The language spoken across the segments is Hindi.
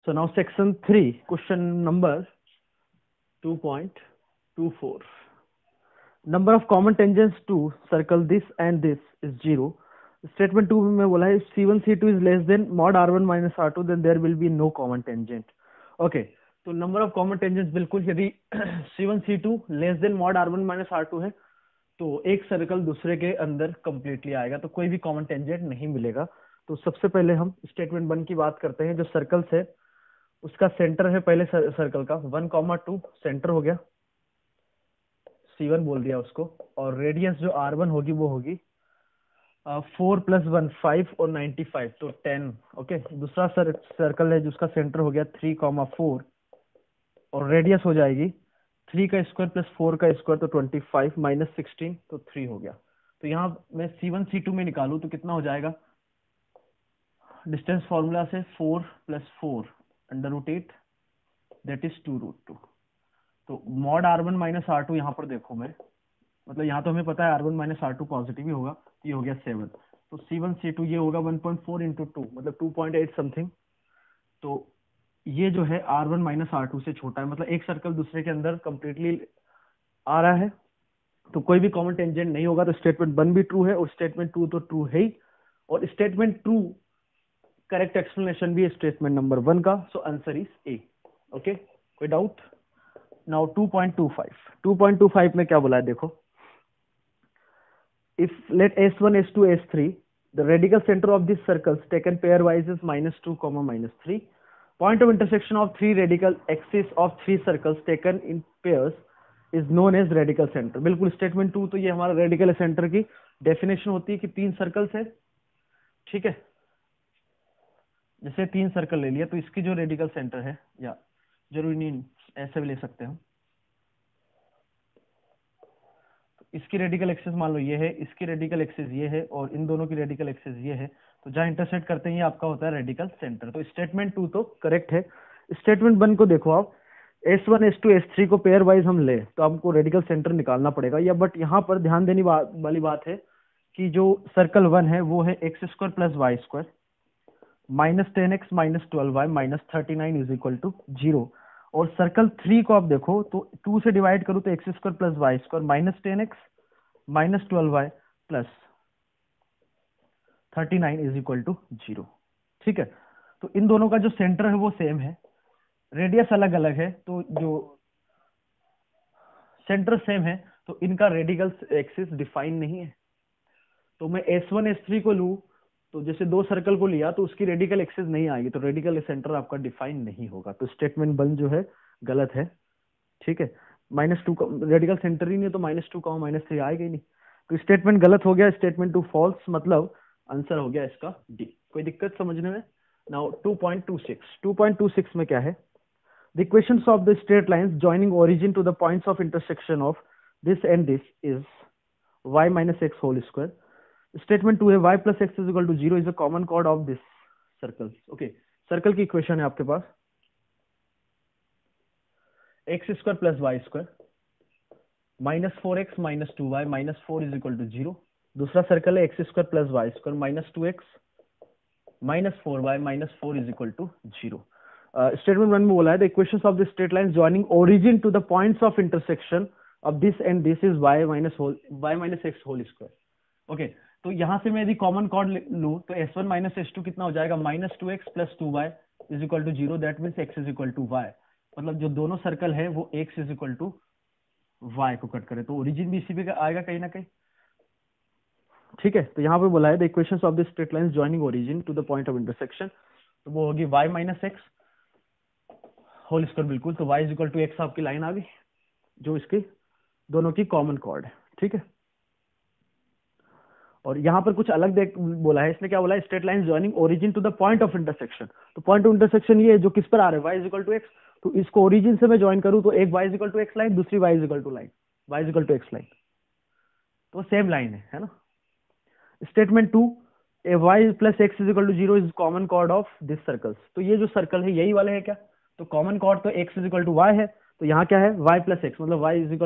So now section 3, question number 2.24. Number of common tangents to circle this and this is 0. Statement 2 में बोला है C1 C2 is less than mod R1 minus R2 then there will be no common tangent. Okay, तो number of common tangents बिल्कुल यदि C1 C2 less than mod R1 minus R2 है तो एक सर्कल दूसरे के अंदर कंप्लीटली आएगा, तो कोई भी कॉमन टेंजेंट नहीं मिलेगा। तो सबसे पहले हम स्टेटमेंट 1 की बात करते हैं। जो सर्कल्स है उसका सेंटर है पहले सर्कल का 1,2 सेंटर हो गया, C1 बोल दिया उसको, और रेडियस जो R1 होगी वो होगी 4 + 1 5 और 95 तो 10। ओके, दूसरा सर्कल है जिसका सेंटर हो गया 3,4 और रेडियस हो जाएगी 3 का स्क्वायर प्लस 4 का स्क्वायर तो 25 माइनस 16 तो 3 हो गया। तो यहाँ मैं C1 C2 में निकालूं तो कितना हो जाएगा, डिस्टेंस फॉर्मूला से 4 + 4 √8 दैट इज 2√2। तो मॉड R1 माइनस R2 यहाँ पर देखो मैं, मतलब यहाँ तो हमें पता है R1 माइनस R2 पॉजिटिव ही होगा, तो ये हो गया 7। तो C1 C2 ये होगा 1.4 × 2 मतलब 2.8 समथिंग। तो ये जो है R1 माइनस R2 से छोटा है, मतलब एक सर्कल दूसरे के अंदर कंप्लीटली आ रहा है, तो कोई भी कॉमन टेंजेंट नहीं होगा। तो स्टेटमेंट 1 भी ट्रू है और स्टेटमेंट 2 तो ट्रू है ही, और स्टेटमेंट 2 करेक्ट एक्सप्लेनेशन भी है स्टेटमेंट नंबर 1 का। So answer is a. Okay, कोई डाउट? नाउ 2.25 में क्या बोला है देखो, if late S1 S2 S3 the radical center of these circles taken pairwise is -2, -3. Point of intersection of three radical axes of three circles taken in pairs is known as radical center। बिल्कुल स्टेटमेंट 2 तो ये हमारा रेडिकल सेंटर की डेफिनेशन होती है कि 3 सर्कल्स है, ठीक है। जैसे 3 सर्कल ले लिया तो इसकी जो रेडिकल सेंटर है, या जरूरी नहीं ऐसे भी ले सकते हैं, इसकी रेडिकल एक्सिस मान लो ये है, इसकी रेडिकल एक्सिस ये है और इन दोनों की रेडिकल एक्सिस ये है, तो जहां इंटरसेक्ट करते हैं ये आपका होता है रेडिकल सेंटर। तो स्टेटमेंट 2 तो करेक्ट है। स्टेटमेंट 1 को देखो आप, S1 S2 S3 को पेयर वाइज हम ले तो हमको रेडिकल सेंटर निकालना पड़ेगा, या बट यहाँ पर ध्यान देने वाली बात है कि जो सर्कल 1 है वो है x² + y² -10x - 12y - 39 = 0। और सर्कल 3 को आप देखो तो 2 से डिवाइड करूं तो x² + y² -10x - 12y + 39 = 0। ठीक है, तो इन दोनों का जो सेंटर है वो सेम है, रेडियस अलग अलग है, तो जो सेंटर सेम है तो इनका रेडिकल एक्सिस डिफाइन नहीं है। तो मैं S1 S3 को लूं तो जैसे 2 सर्कल को लिया तो उसकी रेडिकल एक्सिस नहीं आएगी, तो रेडिकल सेंटर आपका डिफाइन नहीं होगा। तो स्टेटमेंट 1 जो है गलत है, ठीक है। -2 रेडिकल सेंटर ही नहीं तो -2, -3 आएगा ही नहीं, तो स्टेटमेंट गलत हो गया। स्टेटमेंट 2 फॉल्स, मतलब आंसर हो गया इसका डी। कोई दिक्कत समझने में? नाउ 2.26 में क्या है, the equations of the straight lines joining origin to the points of intersection of this and this is y - x²। Statement 2 है y + x = 0 is a common chord of this circle. Okay, circle की इक्वेशन है आपके पास x² + y² -4x - 2y - 4 = 0। दूसरा सर्कल है x² + y² -2x - 4y - 4 = 0। Statement 1 में बोला है the equations of the straight line joining origin to the points of intersection of this and this is y - x²। Okay, तो यहां से मैं यदि कॉमन कॉर्ड लूं तो S1 - S2 कितना हो जाएगा, -2x + 2y = 0। That means x = y, मतलब जो दोनों सर्कल है वो x = y को कट करे तो ओरिजिन भी इसी पे आएगा कहीं ना कहीं, ठीक है। तो यहाँ पे बोला है the equations of the straight lines joining origin to the point of intersection, तो वो होगी y - x²। बिल्कुल, तो y = x आपकी लाइन आ गई जो इसकी दोनों की कॉमन कॉर्ड है, ठीक है। और यहाँ पर कुछ अलग बोला है, इसने क्या बोला है, straight line joining origin to the point of intersection. तो पॉइंट ऑफ इंटरसेक्शन ये जो किस पर आ रहा है, y = x, तो इसको ओरिजिन से मैं ज्वाइन करूं तो एक y = x लाइन, दूसरी y = x लाइन, तो सेम लाइन है ना। Statement 2 y + x = 0 is common chord of this circles. तो ये जो सर्कल है यही वाले है क्या, तो कॉमन कॉर्ड तो x = y है, तो यहाँ क्या है y + x, मतलब y =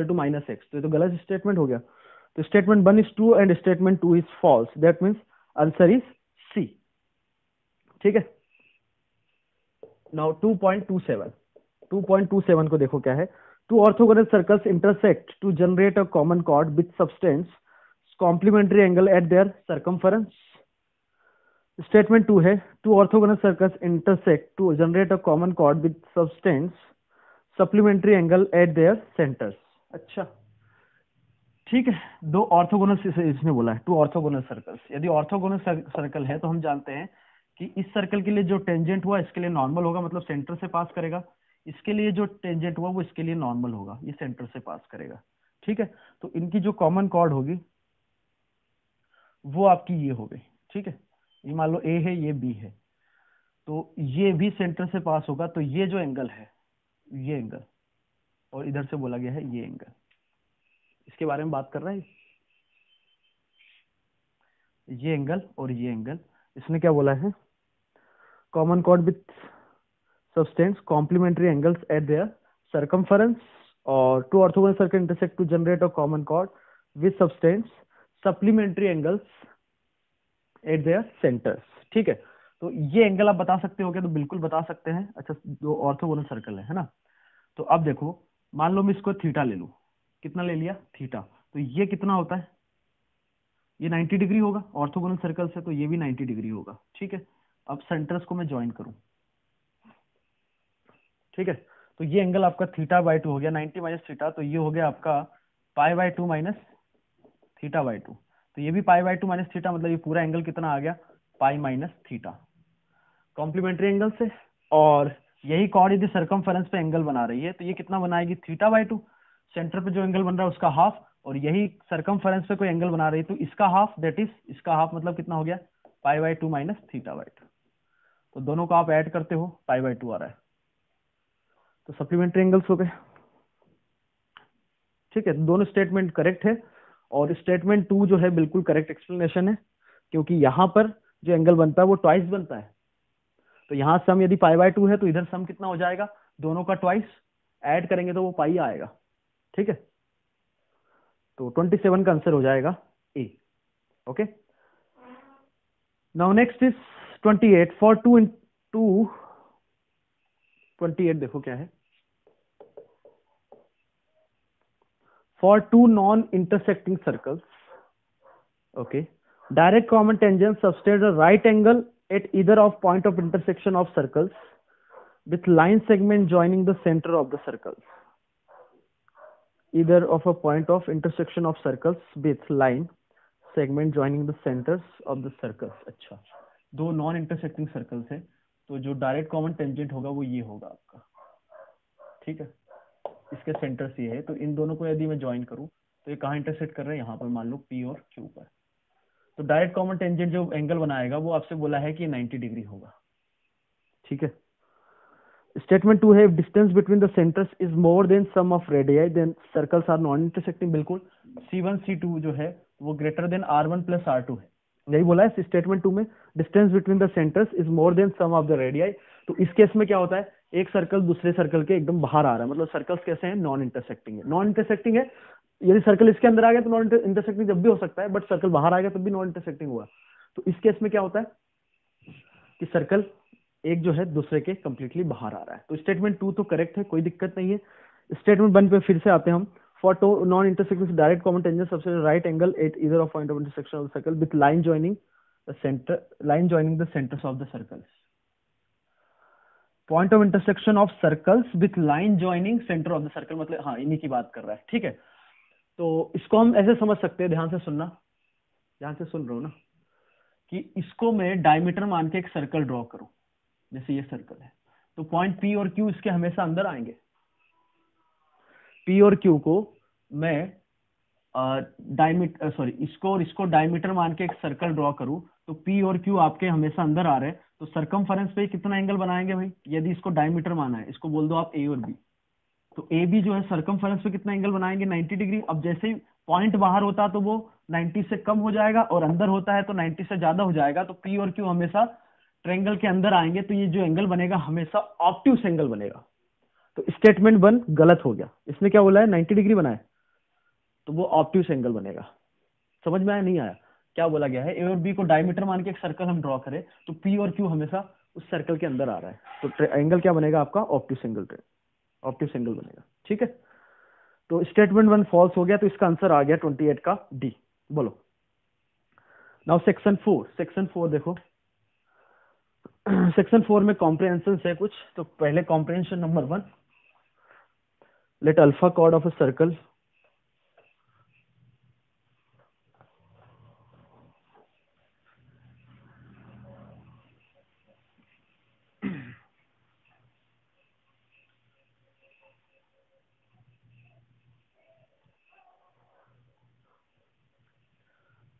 -x, तो ये तो गलत स्टेटमेंट हो गया। तो statement 1 is true and statement 2 is false, that means answer is C, ठीक है। नाउ 2.27 को देखो क्या है। Two orthogonal circles intersect to generate a common chord with substance complementary angle at their circumference. Statement 2 है, two orthogonal circles intersect to generate a common chord with substance supplementary angle at their centres. अच्छा ठीक है, दो ऑर्थोगोनल इसने बोला है, टू ऑर्थोगोनल सर्कल्स। यदि ऑर्थोगोनल सर्कल है तो हम जानते हैं कि इस सर्कल के लिए जो टेंजेंट हुआ इसके लिए नॉर्मल होगा, मतलब सेंटर से पास करेगा। इसके लिए जो टेंजेंट हुआ वो इसके लिए नॉर्मल होगा, ये सेंटर से पास करेगा। ठीक है, तो इनकी जो कॉमन कॉर्ड होगी वो आपकी ये हो गई। ठीक है, ये मान लो ए है, ये बी है, तो ये भी सेंटर से पास होगा। तो ये जो एंगल है, ये एंगल, और इधर से बोला गया है ये एंगल, इसके बारे में बात कर रहा है। ये एंगल और ये एंगल, इसने क्या बोला है, common chord with substance complementary angles at their circumference, और two orthogonal circle intersect to generate a common chord with substance supplementary angles at their centres. ठीक है, तो ये एंगल आप बता सकते हो क्या? तो बिल्कुल बता सकते हैं। अच्छा, दो ऑर्थोगोनल सर्कल है ना, तो अब देखो, मान लो मैं इसको थीटा ले लूं, कितना ले लिया? थीटा। तो ये कितना होता है? ये 90 डिग्री होगा, ऑर्थोगोनल सर्कल से तो ये भी 90 डिग्री होगा। ठीक है, अब सेंटर्स को मैं ज्वाइन करूं। ठीक है, तो ये एंगल आपका थीटा बाई 2 हो गया, 90 माइनस थीटा, तो ये हो गया आपका pi by 2 minus theta by 2। तो ये भी पाई बाई 2 माइनस थीटा, मतलब ये पूरा एंगल कितना आ गया? Pi minus theta, complementary angle से। और यही कॉर्ड यदि सर्कमफेरेंस पे एंगल बना रही है तो ये कितना बनाएगी? Theta by 2। सेंटर पे जो एंगल बन रहा है उसका हाफ, और यही सर्कमफेरेंस पे कोई एंगल बना रही है तो इसका हाफ, दैट इज इसका हाफ, मतलब कितना हो गया? Pi by 2 minus theta by 2। तो दोनों को आप ऐड करते हो, पाई बाई 2 आ रहा है, तो सप्लीमेंट्री एंगल्स हो गए। ठीक है, दोनों स्टेटमेंट करेक्ट है, और स्टेटमेंट 2 जो है बिल्कुल करेक्ट एक्सप्लेनेशन है, क्योंकि यहां पर जो एंगल बनता है वो ट्वाइस बनता है। तो यहाँ सम यदि पाई बाय 2 है तो इधर सम कितना हो जाएगा? दोनों का ट्वाइस, ऐड करेंगे तो वो पाई आएगा। ठीक है, तो 27 का आंसर हो जाएगा A. Okay, now next is 28 for 2 into 28। देखो क्या है, for two non intersecting circles, okay, direct common tangents subtend a right angle at either of point of intersection of circles with line segment joining the center of the circles. Either of a point of intersection of circles with line segment joining the centers of the circles. अच्छा, दो नॉन इंटरसेक्टिंग सर्कल्स है, तो जो डायरेक्ट कॉमन टेंजेंट होगा वो ये होगा आपका। ठीक है, इसके सेंटर्स ये है, तो इन दोनों को यदि मैं ज्वाइन करूं तो ये कहाँ इंटरसेक्ट कर रहे हैं? यहाँ पर मान लो पी और क्यू पर। तो डायरेक्ट कॉमन टेंजेंट जो एंगल बनाएगा वो आपसे बोला है कि 90 डिग्री होगा। ठीक है, स्टेटमेंट 2 है, distance between the centres is more than sum of radii then circles are non intersecting. बिल्कुल, C1 C2 जो है वो greater than R1 plus R2 है, यही बोला है स्टेटमेंट 2 में। Distance between the centres is more than sum of the radii. तो इस केस में क्या होता है, एक सर्कल दूसरे सर्कल के एकदम बाहर आ रहा है, मतलब सर्कल्स कैसे हैं? नॉन इंटरसेक्टिंग है। नॉन इंटरसेक्टिंग है, यदि सर्कल इसके अंदर आ गया तो नॉन इंटरसेक्टिंग जब भी हो सकता है, बट सर्कल बाहर आएगा तब भी नॉन इंटरसेक्टिंग हुआ। तो इस केस में क्या होता है कि सर्कल एक जो है दूसरे के कंप्लीटली बाहर आ रहा है। तो स्टेटमेंट 2 तो करेक्ट है, कोई दिक्कत नहीं है। स्टेटमेंट 1 पे फिर से आते हैं हम। For two non intersecting direct common tangent सबसे right angle at either of point of intersection of circle with line joining the centres of the circles. Point of intersection of circles with line joining centre of the circle, मतलब हाँ इन्हीं की बात कर रहा है। ठीक है, तो इसको हम ऐसे समझ सकते हैं, ध्यान से सुनना, ध्यान से सुन रहे हो ना, कि इसको मैं डायमीटर मान के एक सर्कल ड्रॉ करूं, जैसे ये सर्कल है, तो पॉइंट पी और क्यू इसके हमेशा अंदर आएंगे। पी और क्यू को मैं डायमीटर सॉरी इसको और इसको डायमीटर मान के एक सर्कल ड्रॉ करूं, तो पी और क्यू आपके हमेशा अंदर आ रहे हैं, तो सर्कमफरेंस पे कितना एंगल बनाएंगे भाई? यदि इसको डायमीटर माना है, इसको बोल दो आप ए और बी, तो ए बी जो है सर्कमफरेंस पे कितना एंगल बनाएंगे? 90 डिग्री। अब जैसे ही पॉइंट बाहर होता तो वो 90 से कम हो जाएगा, और अंदर होता है तो 90 से ज्यादा हो जाएगा। तो पी और क्यू हमेशा ट्रायंगल के अंदर आएंगे, तो ये जो एंगल बनेगा हमेशा ऑब्ट्यूस एंगल बनेगा। तो स्टेटमेंट 1 गलत हो गया, इसने क्या बोला है? 90 डिग्री बनाए, तो वो ऑब्ट्यूस एंगल बनेगा। समझ में आया? नहीं आया? क्या बोला गया है, ए और बी को डायमीटर मान के एक सर्कल हम ड्रॉ करें तो पी और क्यू हमेशा उस सर्कल के अंदर आ रहा है, तो एंगल क्या बनेगा आपका? ऑब्ट्यूस एंगल बनेगा। ठीक है, तो स्टेटमेंट 1 फॉल्स हो गया, तो इसका आंसर आ गया 28 का डी। बोलो नाउ सेक्शन 4 देखो। सेक्शन 4 में कॉम्प्रिहेंशन है कुछ, तो पहले comprehension number 1, let alpha chord of a circle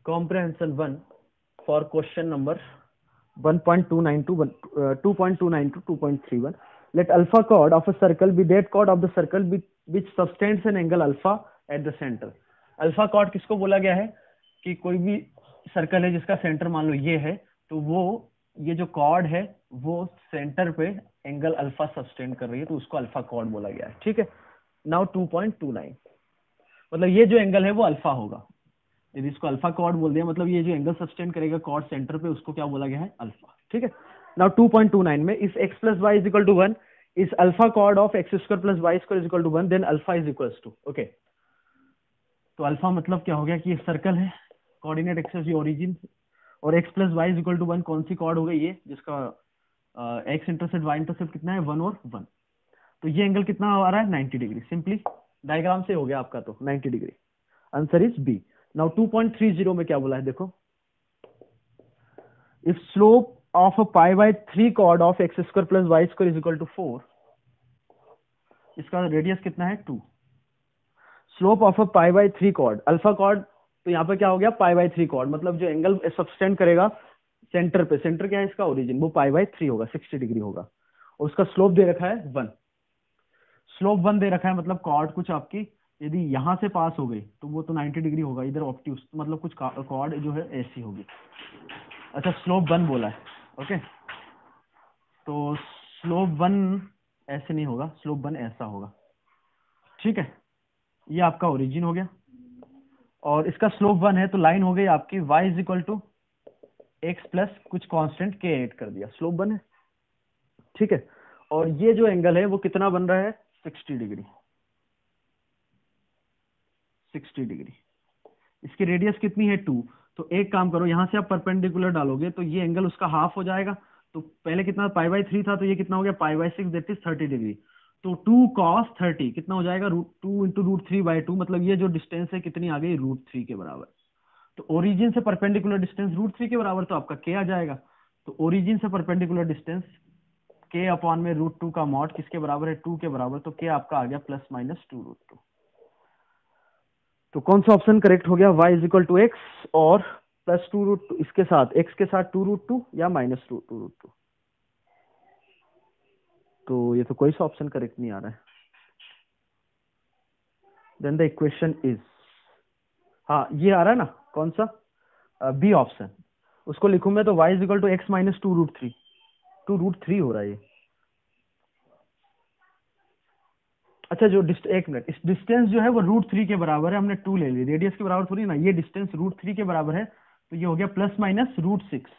comprehension 1 for question number 1.29 to 2.29 to 2.31, let alpha chord of a circle be that chord of the circle which subtends an angle alpha at the center। Alpha chord किसको बोला गया है कि कोई भी सर्कल है जिसका सेंटर मान लो ये है, तो वो ये जो कॉर्ड है वो सेंटर पे एंगल अल्फा सस्टेन कर रही है, तो उसको अल्फा कॉर्ड बोला गया है। ठीक है, नाउ 2.29 मतलब ये जो एंगल है वो अल्फा होगा। यदि इसको अल्फा कॉर्ड बोल दिया मतलब ये जो एंगल सस्टेन करेगा कॉर्ड सेंटर पे, उसको क्या बोला गया है? अल्फा। ठीक है, नाउ 2.29 में इस x plus Y is equal to 1 is alpha chord of X square plus Y square is equal to 1 then alpha is equal to okay. तो अल्फा मतलब क्या हो गया कि एक सर्कल है, कोऑर्डिनेट एक्सिस ये ओरिजिन, और x plus Y is equal to 1 कौन सी कॉर्ड हो गई? ये जिसका x इंटरसेप्ट y इंटरसेप्ट कितना है? 1 और 1। तो ये एंगल कितना आ रहा है? 90 डिग्री। सिंपली डायग्राम से हो गया आपका, तो 90 degree. Answer is B. Now 2.30 में क्या बोला है देखो, if slope of a pi by 3 chord of X square plus Y square is equal to 4, इसका रेडियस कितना है? 2। Slope of a pi by 3 chord, alpha chord, तो यहाँ पे क्या हो गया? पाई बाय 3 कॉर्ड, मतलब जो एंगल सब्सटेंड करेगा सेंटर पे, सेंटर क्या है इसका? ओरिजिन, वो पाई बाय 3 होगा, 60 डिग्री होगा, और उसका स्लोप दे रखा है 1। स्लोप 1 दे रखा है मतलब कॉर्ड कुछ आपकी यदि यहां से पास हो गई तो वो तो 90 डिग्री होगा, इधर ऑब्ट्यूस मतलब कुछ कॉर्ड जो है ऐसी होगी। अच्छा, स्लोप 1 बोला है, ओके, तो स्लोप 1 ऐसे नहीं होगा, स्लोप 1 ऐसा होगा। ठीक है, ये आपका ओरिजिन हो गया, और इसका स्लोप 1 है, तो लाइन हो गई आपकी y is equal to X plus कुछ कांस्टेंट k ऐड कर दिया, स्लोप 1 है। ठीक है, और ये जो एंगल है वो कितना बन रहा है? 60 डिग्री। 60 डिग्री। इसकी रेडियस कितनी है? 2। तो एक काम करो, यहां से आप परपेंडिकुलर डालोगे तो ये एंगल उसका हाफ हो जाएगा। तो पहले कितना पाई बाय 3 था, तो ये कितना हो गया? Pi by 6, that is 30 degree. तो 2 cos 30 कितना हो जाएगा? √2 इंटू √3/2, मतलब ये जो डिस्टेंस है कितनी आ गई? √3 के बराबर। तो ओरिजिन से परपेंडिकुलर डिस्टेंस √3 के बराबर, तो आपका k आ जाएगा। तो ओरिजिन से परपेंडिकुलर डिस्टेंस k अपॉन में √2 का मॉड किसके बराबर है? 2 के बराबर। तो k आपका आ गया +-2 √2। तो कौन सा ऑप्शन करेक्ट हो गया? y is equal to X और +2 √2, इसके साथ x के साथ 2 √2 या -2 √2। तो ये तो कोई सा ऑप्शन करेक्ट नहीं आ रहा है। देन द इक्वेशन इज, हाँ ये आ रहा है ना, कौन सा? B option. उसको लिखूं मैं तो y is equal to X -2 √3, 2 √3 हो रहा है ये। अच्छा, जो एक मिनट, इस डिस्टेंस जो है वो √3 के बराबर है, हमने 2 ले ली, रेडियस के बराबर थोड़ी ना, ये डिस्टेंस √3 के बराबर है, तो ये हो गया +-√6,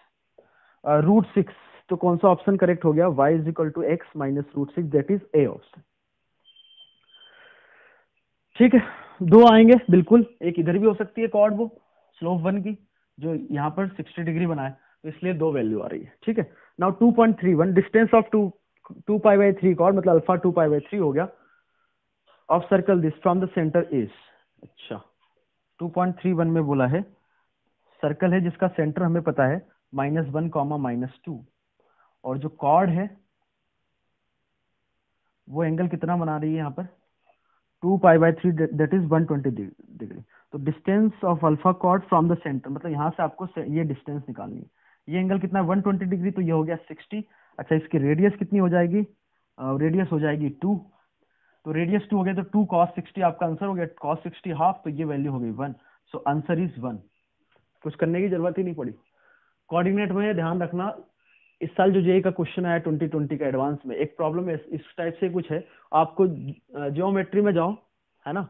√6। तो कौन सा ऑप्शन करेक्ट हो गया? y is equal to X -√6, that is A option. ठीक है, दो आएंगे बिल्कुल, एक इधर भी हो सकती है कॉर्ड वो स्लोप 1 की जो यहाँ पर 60 डिग्री बनाए, तो इसलिए दो वैल्यू आ रही है। ठीक है, now 2.31 distance of 2 pi by 3 chord, मतलब अल्फा 2 पाई बाय 3 हो गया, of circle this from the centre is. अच्छा, 2.31 में बोला है सर्कल है जिसका सेंटर हमें पता है -1, -2, और जो कॉर्ड है वो एंगल कितना बना रही है यहाँ पर? 2 pi by 3, that is 120 degree. तो distance of alpha chord from the centre, मतलब यहाँ से आपको ये डिस्टेंस निकालनी है। ये एंगल कितना है? 120 डिग्री, तो ये हो गया 60। अच्छा, इसकी रेडियस कितनी हो जाएगी? रेडियस हो जाएगी 2, तो रेडियस 2 हो गया, तो 2 cos 60 आपका आंसर हो गया, cos 60 हाफ, तो ये वैल्यू हो गई 1। So answer is 1। कुछ करने की जरूरत ही नहीं पड़ी। कोऑर्डिनेट में ध्यान रखना, इस साल जो जेई का क्वेश्चन आया 2020 का एडवांस में, एक प्रॉब्लम इस टाइप से कुछ है, आपको ज्योमेट्री में जाओ, है ना,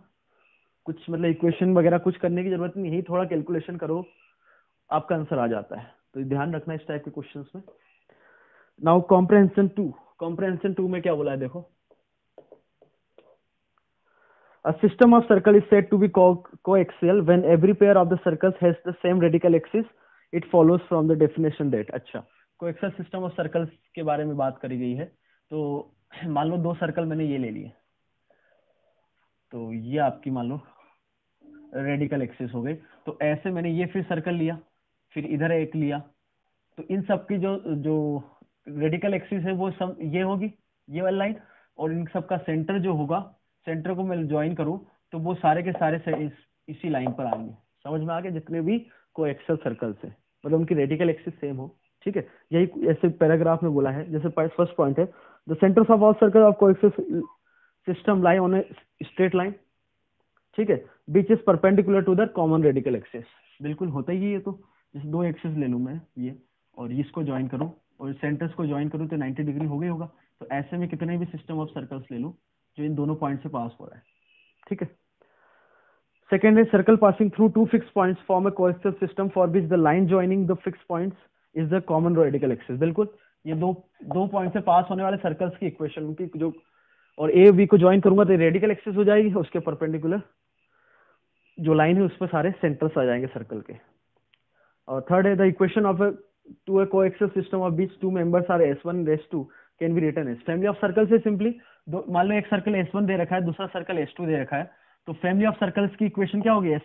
कुछ मतलब इक्वेशन वगैरह कुछ करने की जरूरत नहीं है, थोड़ा कैलकुलेशन करो आपका आंसर आ जाता है। तो ध्यान रखना इस टाइप के क्वेश्चंस में। नाउ कॉम्प्रहेंशन 2 में क्या बोला है देखो, a system of circle is said to be coaxial when every pair of the circles has the same radical axis. It follows from the definition that. अच्छा, coaxial system of circles के बारे में बात करी गई है। तो मान लो दो सर्कल मैंने ये ले लिए, तो ये आपकी मान लो रेडिकल एक्सिस हो गई। तो ऐसे मैंने ये फिर सर्कल लिया, फिर इधर एक लिया, तो इन सब की जो जो रेडिकल एक्सिस है वो सब ये होगी, ये वाली लाइन, और इन सब का सेंटर जो होगा, सेंटर को मैं ज्वाइन करूं तो वो सारे के सारे से इसी लाइन पर आएंगे। समझ में आ गया? जितने भी कोएक्सियल सर्कल्स है, मतलब उनकी रेडिकल एक्सिस सेम हो। ठीक है, यही ऐसे पैराग्राफ में बोला है। जैसे फर्स्ट पॉइंट है, the centres of all circle of coaxial system lie on a straight line. ठीक है, बीच is perpendicular to the common radical axis. बिल्कुल होता ही है ये तो। जैसे दो एक्सिस ले लूं मैं ये, और इसको ज्वाइन करूं और सेंटर्स को ज्वाइन करूं तो 90 डिग्री हो गई होगा। तो ऐसे में कितने भी सिस्टम ऑफ सर्कल्स ले लूं जो इन दोनों पॉइंट से पास हो रहा है। ठीक है, सेकेंड है, circle passing through two fix points form a coaxial system for which the line joining the fix points is the common radical axis. बिल्कुल, ये दो पॉइंट से पास होने वाले सर्कल्स की इक्वेशन की जो, और ए बी को ज्वाइन करूंगा तो रेडिकल एक्सिस हो जाएगी, उसके परपेंडिकुलर जो लाइन है उस पर सारे सेंटर्स आ जाएंगे सर्कल के। और थर्ड है, the equation of to a coaxial system of which two members are S1 S2 can be written as. Family of circle से सिंपली मान लो एक सर्कल S1 दे रखा है, दूसरा सर्कल S2 दे रखा है, तो फैमिली ऑफ सर्कल्स की इक्वेशन क्या होगी?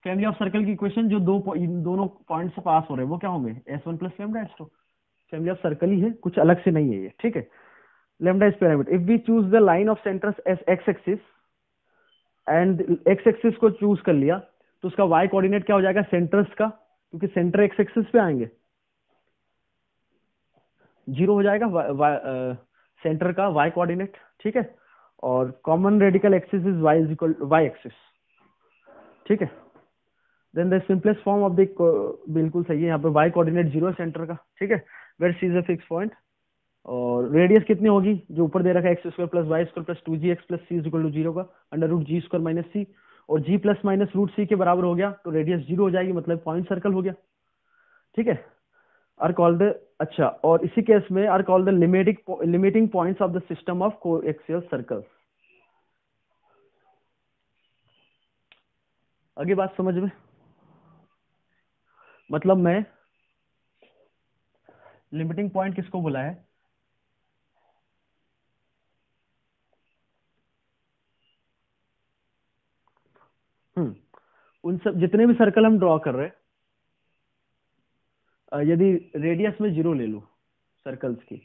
फैमिली ऑफ सर्कल की इक्वेशन जो दोनों पॉइंट से पास हो रहे हैं वो क्या होंगे? S1 plus lambda S2। Family of circle ही है, कुछ अलग से नहीं है ये। ठीक है, lambda is parameter. If we choose the line of centres as x axis and x axis को चूज कर लिया तो उसका वाई कोऑर्डिनेट क्या हो जाएगा? सेंटर्स का, क्योंकि सेंटर एक्स एक्सिस पे आएंगे, 0 हो जाएगा सेंटर का वाई कोऑर्डिनेट। ठीक है, और common radical axis is Y is equal Y axis. ठीक है, then the simplest form of the, बिल्कुल सही है, यहाँ पे वाई कोऑर्डिनेट 0 है सेंटर का। ठीक है, where C is a fix point. और रेडियस कितनी होगी जो ऊपर दे रखा है? X square plus Y square plus 2gx plus C is equal to 0 का under root G square minus C, और G plus minus root C के बराबर हो गया तो रेडियस 0 हो जाएगी, मतलब पॉइंट सर्कल हो गया। ठीक है, आर कॉल्ड द, अच्छा, और इसी केस में are called the limiting points of the system of coaxial circles. आगे बात समझ में? मतलब मैं लिमिटिंग पॉइंट किसको बोला है? उन सब जितने भी सर्कल हम ड्रॉ कर रहे हैं, यदि रेडियस में 0 ले लूं सर्कल्स की,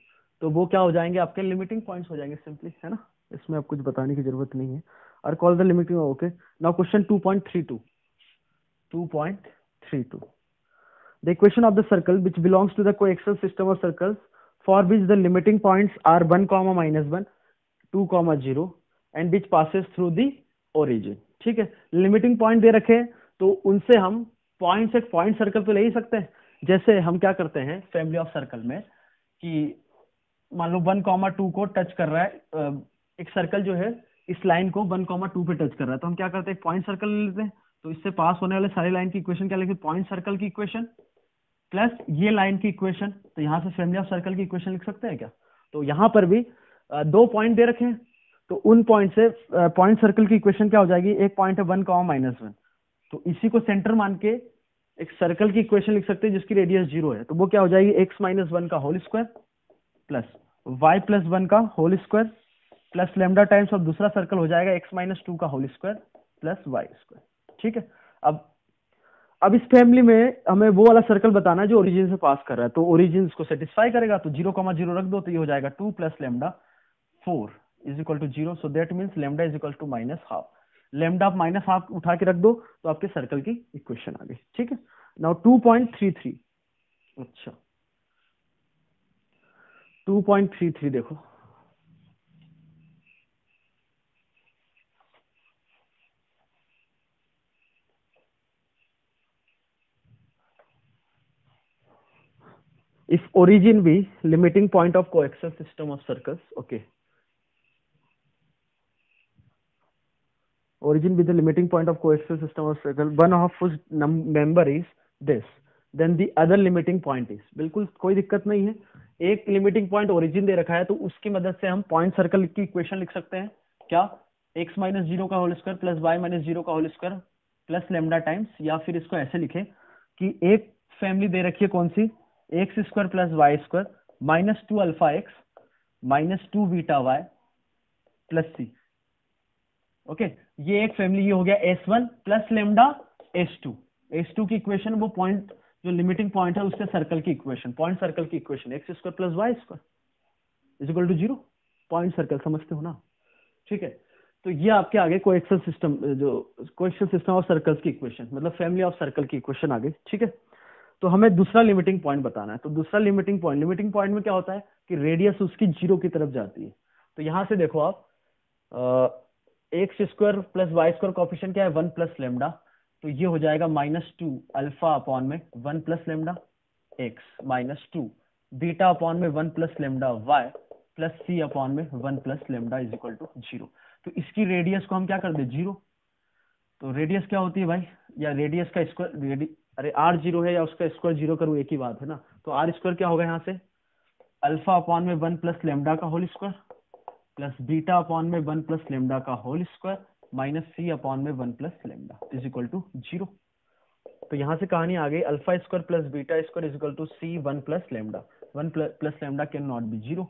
तो वो क्या हो जाएंगे? आपके लिमिटिंग पॉइंट्स हो जाएंगे सिंपली, है ना? इसमें अब कुछ बताने की जरूरत नहीं है। Are call the limiting, okay. Now question 2.32 the equation of the circle which belongs to the coaxial system of circles for which the limiting points are 1 comma minus 1 2 comma 0 and which passes through the origin। ठीक है, लिमिटिंग पॉइंट दे रखे हैं तो उनसे हम पॉइंट से पॉइंट सर्कल तो ले ही सकते हैं। जैसे हम क्या करते हैं फैमिली ऑफ सर्कल में कि मान लो 1,2 को टच कर रहा है, एक सर्कल जो है इस लाइन को 1,2 पे टच कर रहा है, तो हम क्या करते हैं? पॉइंट सर्कल ले लेते हैं। तो इससे पास होने वाले सारी लाइन की इक्वेशन क्या लिखते हैं? पॉइंट सर्कल की इक्वेशन प्लस ये लाइन की इक्वेशन। तो यहां से फैमिली ऑफ सर्कल की इक्वेशन लिख सकते हैं क्या? तो यहां पर भी दो पॉइंट दे रखे हैं, तो उन पॉइंट से पॉइंट सर्कल की इक्वेशन क्या हो जाएगी? एक पॉइंट है 1 कॉमा माइनस 1, तो इसी को सेंटर मान के एक सर्कल की इक्वेशन लिख सकते हैं जिसकी रेडियस 0 है। तो वो क्या हो जाएगी? x माइनस 1 का whole square plus y plus 1 का whole square plus lambda times of दूसरा सर्कल हो जाएगा x माइनस 2 का whole square plus y square. ठीक है, अब इस फैमिली में हमें वो वाला सर्कल बताना है जो ओरिजिन से पास कर रहा है, तो ओरिजिन इसको सेटिस्फाई करेगा, तो 0,0 रख दो तो ये हो जाएगा 2 plus lambda 4 is equal to 0। So that means lambda is equal to minus half. Lambda आप माइनस हाफ उठा के रख दो तो आपके सर्कल की इक्वेशन आ गई। ठीक है, नाउ 2.33, अच्छा 2.33 देखो, if origin be limiting point of coaxial system of circles, okay, origin be the limiting point of coaxial system of circle, one of whose member is this, then the other limiting point is, बिल्कुल कोई दिक्कत नहीं है। एक लिमिटिंग पॉइंट ओरिजिन दे रखा है तो उसकी मदद से हम पॉइंट सर्कल की इक्वेशन लिख सकते हैं। क्या? x माइनस जीरो का whole square plus y minus zero का whole square plus lambda times, या फिर इसको ऐसे लिखे कि एक फैमिली दे रखी है कौन सी, x square plus Y square minus two alpha x minus two beta y plus c. Okay, ये एक फैमिली, ये हो गया S1 plus lambda S2। S2 की इक्वेशन वो पॉइंट जो लिमिटिंग पॉइंट है उससे सर्कल की इक्वेशन, पॉइंट सर्कल की equation X square plus Y square is equal to zero. Point circle समझते हो ना? ठीक है, तो ये आपके आगे कोएक्सियल सिस्टम, जो कोएक्सियल सिस्टम ऑफ सर्कल्स की इक्वेशन, मतलब फैमिली ऑफ सर्कल की इक्वेशन आ गई। ठीक है, तो हमें दूसरा लिमिटिंग पॉइंट बताना है। तो दूसरा लिमिटिंग पॉइंट में क्या होता है कि रेडियस उसकी जीरो की तरफ जाती है। तो यहां से देखो आप, X square plus Y square coefficient क्या है, 1 प्लस लेमडा, तो ये हो जाएगा माइनस टू अल्फा अपॉन में 1 plus lambda X minus two beta upon में 1 plus lambda Y plus C upon में 1 plus lambda is equal to zero. तो इसकी रेडियस को हम क्या कर दे, जीरो। तो रेडियस क्या होती है भाई, या रेडियस का स्क्वायर, अरे आर जीरो है या उसका स्क्वायर जीरो करूँ एक ही बात है ना। तो आर स्क्वायर क्या होगा यहाँ से, अल्फा अपॉन में 1 प्लस लेमडा का whole square plus beta upon में 1 प्लस लेमडा का whole square minus c upon में 1 plus lambda is equal to zero. तो यहां से कहानी आ गई, alpha square plus beta square is equal to c 1 plus lambda. 1 plus lambda can not be zero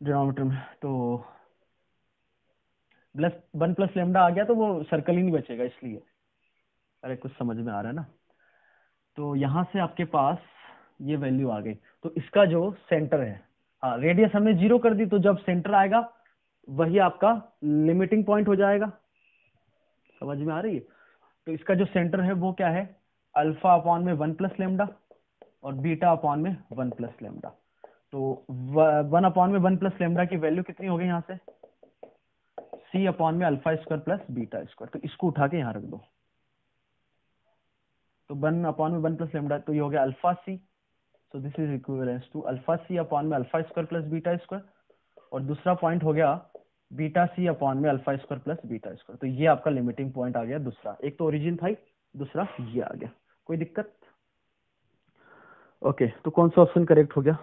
denominator में, तो प्लस 1 प्लस लेमडा आ गया तो वो सर्कल ही नहीं बचेगा, इसलिए। अरे कुछ समझ में आ रहा है ना? तो यहां से आपके पास ये वैल्यू आ गई। तो इसका जो सेंटर है, हाँ रेडियस हमने जीरो कर दी, तो जब सेंटर आएगा वही आपका लिमिटिंग पॉइंट हो जाएगा। समझ में आ रही है? तो इसका जो सेंटर है वो क्या है, अल्फा अपॉन में 1 प्लस लेमडा और बीटा अपॉन में 1 प्लस लेमडा। तो 1 अपॉन में 1 प्लस लेमडा की वैल्यू कितनी हो गई यहाँ से, सी अपॉन में alpha square plus beta square. तो इसको उठा के यहाँ रख दो, तो 1 अपॉन में 1 प्लस लेमडा, तो ये हो गया alpha c. So this is equivalence to alpha c upon में alpha square plus beta square. और दूसरा पॉइंट हो गया बीटा सी अपॉन में alpha square plus beta square. तो ये आपका लिमिटिंग पॉइंट आ गया दूसरा। एक तो ओरिजिन था, दूसरा ये आ गया। कोई दिक्कत? ओके, तो कौन सा ऑप्शन करेक्ट हो गया?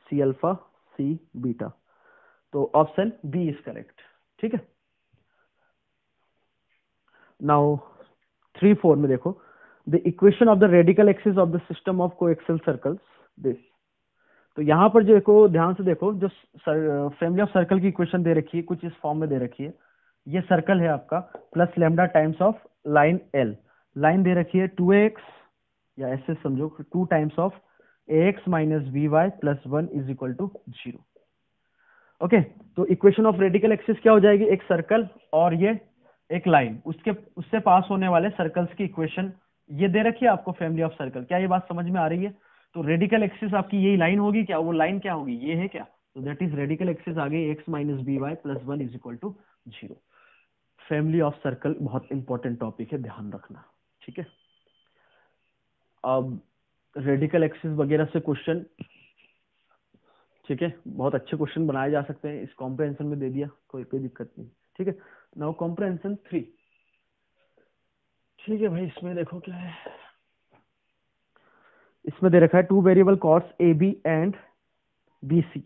सी अल्फा सी बीटा, तो ऑप्शन बी इज करेक्ट। ठीक है, नाउ 3-4 में देखो, the equation of the radical axis of the system of coaxial circles this. तो यहां पर जो देखो, ध्यान से देखो, जो फैमिली ऑफ सर्कल की इक्वेशन दे रखी है कुछ इस फॉर्म में दे रखी है। ये सर्कल है आपका plus lambda times of line L, line दे रखी है 2x, या ऐसे समझो 2 times of ax minus b y plus 1 is equal to zero. Okay, तो इक्वेशन ऑफ रेडिकल एक्सिस क्या हो जाएगी, एक सर्कल और ये एक लाइन, उससे पास होने वाले सर्कल्स की इक्वेशन ये दे रखी है आपको, फैमिली ऑफ सर्कल। क्या ये बात समझ में आ रही है? तो रेडिकल एक्सिस आपकी यही लाइन होगी क्या, वो लाइन क्या होगी, ये है क्या? तो दैट इज रेडिकल एक्सिस आ गई x minus b y plus 1 is equal to zero. Family of circle बहुत इंपॉर्टेंट टॉपिक है, ध्यान रखना। ठीक है, अब रेडिकल एक्सिस वगैरह से क्वेश्चन, ठीक है, बहुत अच्छे क्वेश्चन बनाए जा सकते हैं। इस कॉम्प्रहेंशन में दे दिया, कोई दिक्कत नहीं। ठीक है, नाउ कॉम्प्रहेंशन 3। ठीक है भाई, इसमें देखो क्या है, इसमें दे रखा है 2 variable chords A B and B C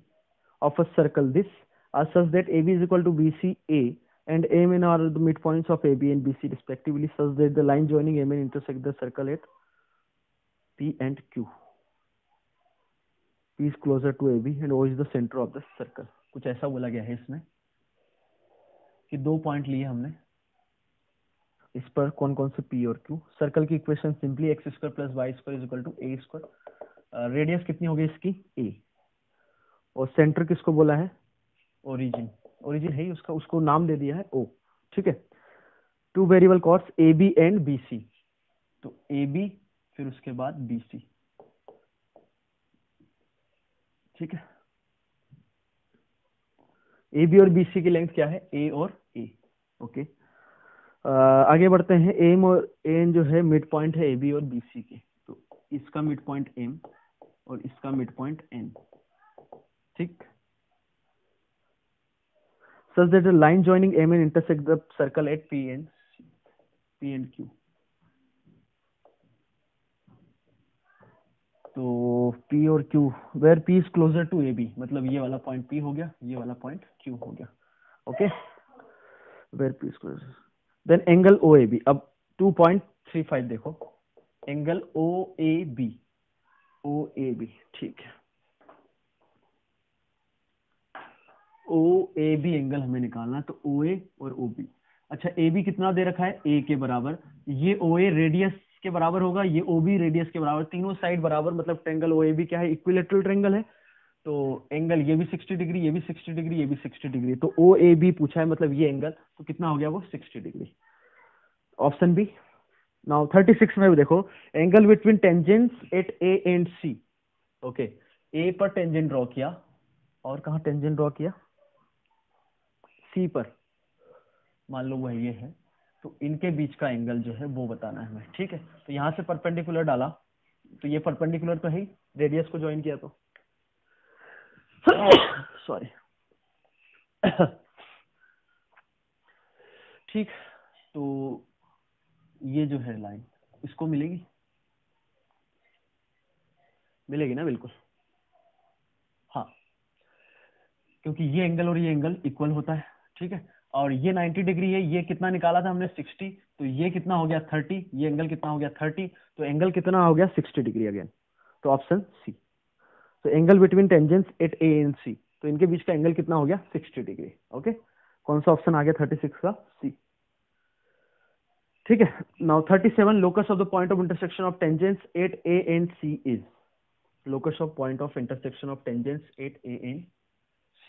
of a circle this are such that AB is equal to BC A and AMN are the midpoints of AB and BC respectively, such that the line joining AMN intersect the circle at P and Q. P is closer to AB and O is the center of the circle. कुछ ऐसा बोला गया है इसमें कि दो पॉइंट लिए हमने, इस पर कौन कौन से P और Q। सर्कल की equation simply x square plus Y square is equal to a square. Radius कितनी होगी इसकी, A, और सेंटर किसको बोला है, ओरिजिन। ओरिजिन है ही उसका, उसको नाम दे दिया है O। ठीक है, 2 variable chords A B and B C. तो ए बी फिर उसके बाद बी सी। ठीक है, ए बी और बी सी की लेंथ क्या है, ए और ए। ओके, आगे बढ़ते हैं। एम और एन जो है मिड पॉइंट है ए बी और बी सी के, तो इसका मिड पॉइंट एम और इसका मिड पॉइंट एन। ठीक, such that the line joining M N intersect the circle at P and Q. तो P और Q, where P is closer to AB, मतलब ये वाला पॉइंट P हो गया, ये वाला पॉइंट Q हो गया। Okay, where P is closer, then angle OAB। अब 2.35 देखो, एंगल OAB, OAB, ठीक है, OAB एंगल हमें निकालना है, तो OA और OB। अच्छा, AB कितना दे रखा है, A के बराबर, ये OA रेडियस के बराबर होगा, ये OB रेडियस के बराबर, तीनों साइड बराबर, मतलब ट्रायंगल OAB क्या है, इक्विलेटरल ट्रायंगल है। तो एंगल ये भी 60 डिग्री, ये भी 60 डिग्री, ये भी 60 डिग्री, तो OAB पूछा है, मतलब ये एंगल, तो कितना हो गया वो 60 डिग्री, ऑप्शन बी। नाउ 36 में भी देखो, angle between tangents at A and C। Okay, A पर टेंजेंट ड्रॉ किया, और कहाँ टेंजेंट ड्रॉ किया, C पर, मान लो वह ये है, तो इनके बीच का एंगल जो है वो बताना है हमें, ठीक है। तो यहाँ से परपेंडिकुलर डाला, तो ये परपेंडिकुलर तो है ही, रेडियस को ज्वाइन किया तो सॉरी ठीक, तो ये जो है लाइन, इसको मिलेगी, मिलेगी ना, बिल्कुल, हाँ, क्योंकि ये एंगल और ये एंगल इक्वल होता है, ठीक है। और ये 90 डिग्री है, ये कितना निकाला था हमने 60, तो ये कितना हो गया 30, ये एंगल कितना हो गया 30, तो एंगल कितना हो गया 60 डिग्री अगेन, तो ऑप्शन सी। तो angle between tangents at A and C, तो इनके बीच का एंगल कितना हो गया 60 डिग्री। ओके, कौन सा ऑप्शन आ गया 36 का, सी, ठीक है। Now 37, locus of the point of intersection of tangents at A and C is, locus of point of intersection of tangents at A and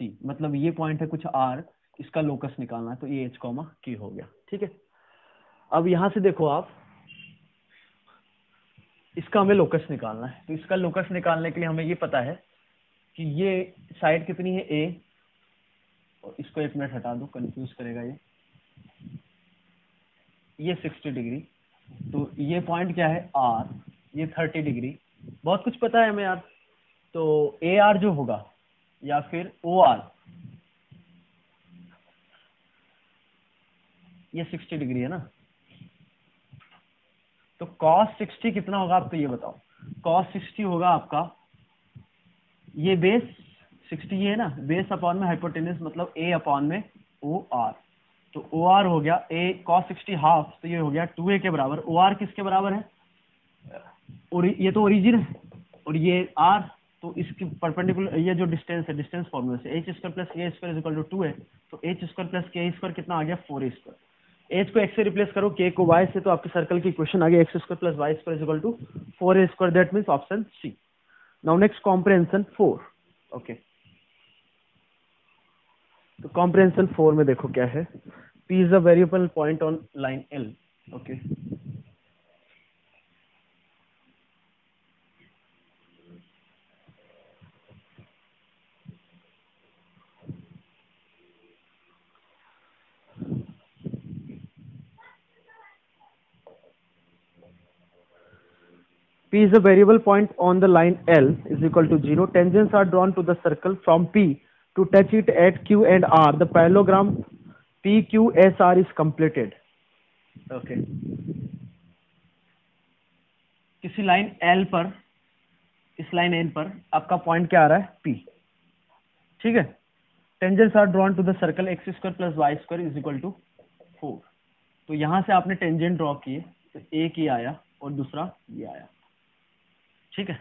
C, मतलब ये पॉइंट है कुछ R, इसका लोकस निकालना है, तो ये H, K हो गया, ठीक है। अब यहां से देखो आप, इसका हमें लोकस निकालना है, तो इसका लोकस निकालने के लिए हमें ये पता है कि ये साइड कितनी है A, और इसको एक मिनट हटा दो, कंफ्यूज करेगा ये 60 डिग्री, तो ये पॉइंट क्या है R, ये 30 डिग्री, बहुत कुछ पता है हमें यार। तो AR जो होगा, या फिर OR, ये 60 डिग्री है ना, तो cos 60 कितना होगा, आप तो ये बताओ। cos 60 होगा आपका, ये बेस 60 ये है ना, बेस अपॉन में हाइपोटेनस, मतलब A अपॉन में OR, तो OR हो गया A cos 60 हाफ, तो ये हो गया 2A के बराबर। OR किसके बराबर है, और ये तो ओरिजिन है, और ये R, तो इसकी परपेंडिकुलर, ये जो डिस्टेंस है, डिस्टेंस फॉर्मूला से h square plus k square is equal to 2 है, तो h square plus k square कितना आ गया 4a स्क्वायर। h को x से रिप्लेस करो, k को y से, तो आपके सर्कल की इक्वेशन आ गई x square plus y square is equal to 4a square, that means option C. Now next comprehension 4। Okay, तो कॉम्प्रिहेंशन 4 में देखो क्या है, p is a variable point on line L। Okay, P is a variable point on the line L is equal to 0. Tangents are drawn to the circle from P to touch it at Q and R. The parallelogram PQSR is completed. Okay. किसी लाइन L पर, इस लाइन N पर आपका पॉइंट क्या आ रहा है P, ठीक है। Tangents are drawn to the circle x square plus y square is equal to 4। तो यहां से आपने टेंजेंट ड्रॉ किए, तो एक ही आया और दूसरा ये आया, ठीक है।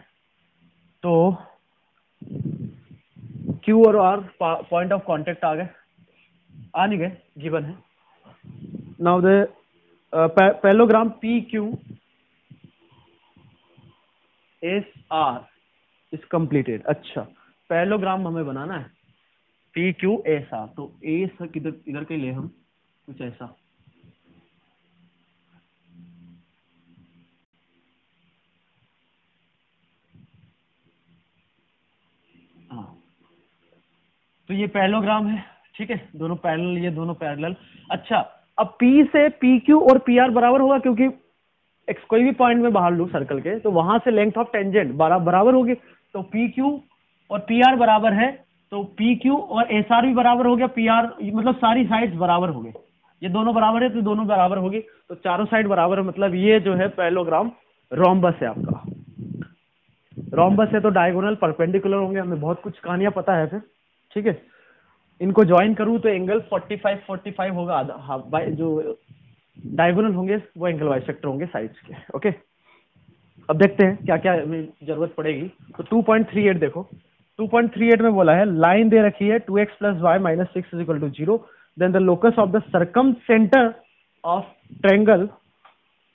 तो Q और R पॉइंट ऑफ कांटेक्ट आ गए, आ नहीं गए, गिवन है। Now the parallelogram PQSR is completed. अच्छा, पैरेललोग्राम हमें बनाना है PQSR, तो ए किधर, इधर के लिए हम कुछ ऐसा, हाँ, तो ये पैरेललोग्राम है, ठीक है, दोनों पैरेलल, ये दोनों पैरेलल। अच्छा, अब P से PQ और PR बराबर होगा, क्योंकि एक्स कोई भी पॉइंट में बाहर लू सर्कल के, तो वहां से लेंथ ऑफ टेंजेंट बराबर होगी, तो PQ और PR बराबर है, तो PQ और SR भी बराबर हो गया, PR मतलब सारी साइड्स बराबर हो गए, ये दोनों बराबर है तो दोनों बराबर होगी, तो चारों साइड बराबर है, मतलब ये जो है पैरेललोग्राम रोम्बस है आपका। रोम्बस है तो डायगोनल परपेंडिकुलर होंगे, हमें बहुत कुछ कहानियां पता है फिर, ठीक है। इनको ज्वाइन करूं तो एंगल 45 होगा आधा, हाफ बाय जो डायगोनल होंगे वो एंगल बाइसेक्टर होंगे साइड्स के, ओके। अब देखते हैं क्या क्या जरूरत पड़ेगी। तो 2.38 देखो, 2.38 में बोला है लाइन दे रखी है 2x plus y minus 6 is equal to 0, then the locus of the circumcentre of triangle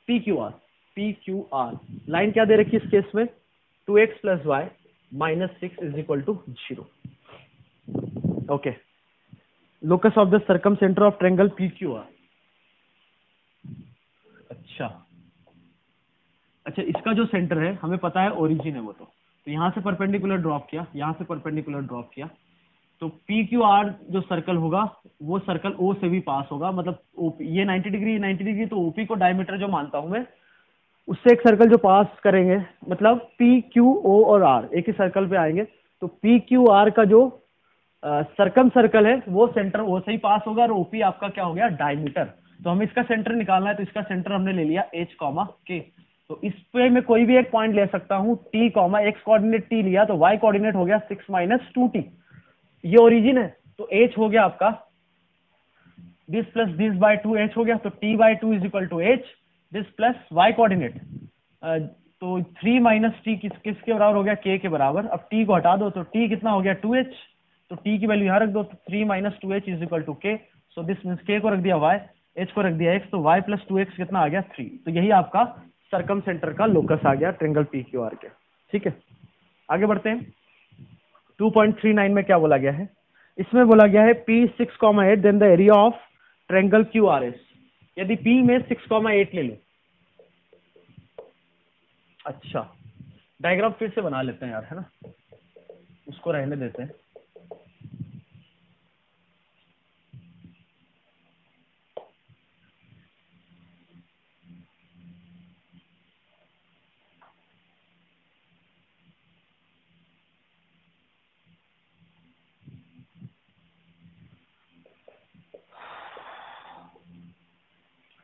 PQR line क्या दे रखी है इस केस में 2x plus y minus 6 is equal to 0, okay. Locus of the circumcentre of triangle PQR। अच्छा अच्छा, इसका जो सेंटर है हमें पता है ओरिजिन है वो, तो यहां से परपेंडिकुलर ड्रॉप किया, यहां से परपेंडिकुलर ड्रॉप किया, तो PQR जो सर्कल होगा वो सर्कल O से भी पास होगा, मतलब ये 90 डिग्री 90 डिग्री, तो OP को डायमीटर जो मानता हूं मैं, उससे एक सर्कल जो पास करेंगे, मतलब PQO और R एक ही सर्कल पे आएंगे, तो PQR का जो सर्कम सर्कल है वो सेंटर O से ही पास होगा, और OP आपका क्या हो गया डायमीटर। तो हमें इसका सेंटर निकालना है, तो इसका सेंटर हमने ले लिया H, K। तो इस पे मैं कोई भी एक पॉइंट ले सकता हूं T, एक्स कोऑर्डिनेट T लिया तो Y कोऑर्डिनेट हो गया 6 माइनस 2T, ये ओरिजिन है। तो H हो गया आपका this plus this by 2H हो गया, तो T by 2 is equal to H, this plus Y coordinate, तो 3 माइनस टी किसके बराबर हो गया K के बराबर। अब T को हटा दो तो T कितना हो गया 2H, तो T की वैल्यू यहाँ रख दो, तो 3 minus 2H is equal to K, so this means K को रख दिया Y, H को रख दिया X, तो Y प्लस 2X कितना आ गया 3। तो यही आपका सर्कम सेंटर का लोकस आ गया ट्रायंगल PQR के, ठीक है। आगे बढ़ते हैं। 2.39 में क्या बोला गया है, इसमें बोला गया है P6,8 then the area of triangle QRS। यदि P में 6,8 ले लो, अच्छा डायग्राम फिर से बना लेते हैं यार, है ना, उसको रहने देते हैं।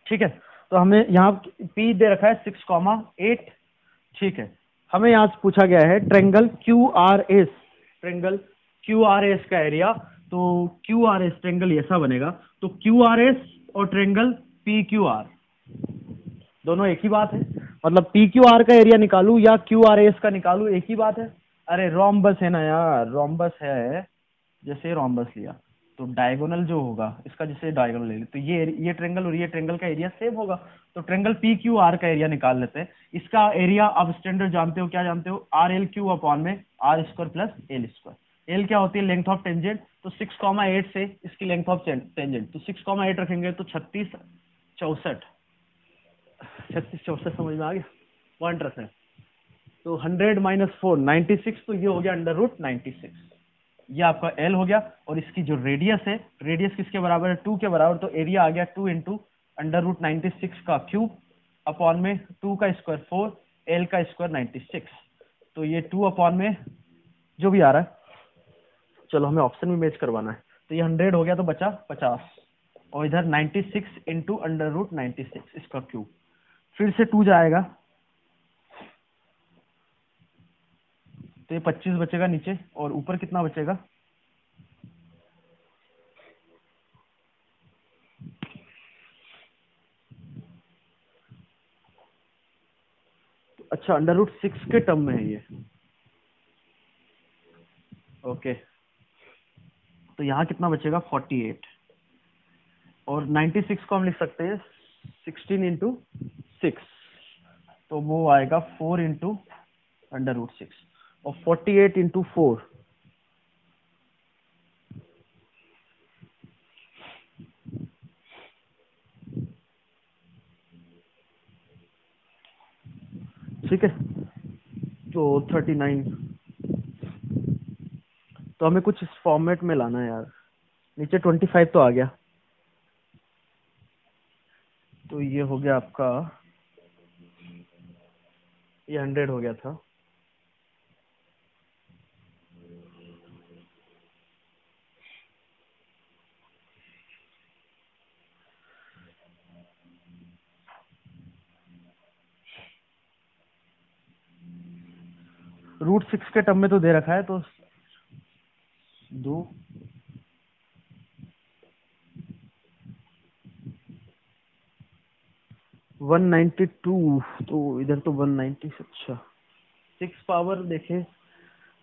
ठीक है, तो हमें यहाँ P दे रखा है 6,8, ठीक है। हमें यहाँ से पूछा गया है ट्रायंगल QRS, ट्रायंगल QRS का एरिया, तो QRS ट्रायंगल ऐसा बनेगा, तो QRS और ट्रायंगल PQR दोनों एक ही बात है, मतलब PQR का एरिया निकालू या QRS का निकालू एक ही बात है। अरे रोम्बस है ना यार, रोम्बस है, जैसे रोम्बस लिया तो डायगोनल जो होगा इसका, जैसे डायगोनल ले ली तो ये ट्रायंगल और ये ट्रायंगल का एरिया सेम होगा, तो ट्रायंगल PQR का एरिया निकाल लेते हैं। इसका एरिया आप स्टैंडर्ड जानते हो, क्या जानते हो, RL³ अपॉन में R² प्लस L²। L क्या होती है लेंथ ऑफ टेंजेंट, तो 6,8 से इसकी लेंथ ऑफ टेंजेंट, तो 6,8 रखेंगे तो 36 64 समझ में आ गया, पॉइंट रखना है। तो 100 माइनस 4 96, तो ये हो गया अंडर रूट 96, ये आपका L हो गया। और इसकी जो रेडियस है, रेडियस किसके बराबर है 2 के बराबर, तो एरिया आ गया 2 इंटू अंडर रूट 96 का क्यूब अपॉन में 2 का स्क्वायर 4, L का स्क्वायर 96, तो ये 2 अपॉन में जो भी आ रहा है, चलो हमें ऑप्शन में मैच करवाना है, तो ये 100 हो गया तो बचा 50, और इधर 96 इंटू अंडर रूट 96 इसका क्यूब, फिर से 2 जाएगा तो ये 25 बचेगा नीचे, और ऊपर कितना बचेगा, अच्छा अंडर रूट 6 के टर्म में है ये, ओके। तो यहाँ कितना बचेगा 48, और 96 को हम लिख सकते हैं 16 इंटू 6, तो वो आएगा 4 इंटू अंडर रूट 6, और 48 इंटू 4, ठीक है, तो 39। तो हमें कुछ इस फॉर्मेट में लाना है यार, नीचे 25 तो आ गया, तो ये हो गया आपका, ये 100 हो गया था, √6 के टर्म में तो दे रखा है, तो 2 192, तो इधर तो 190, अच्छा 6 पावर देखे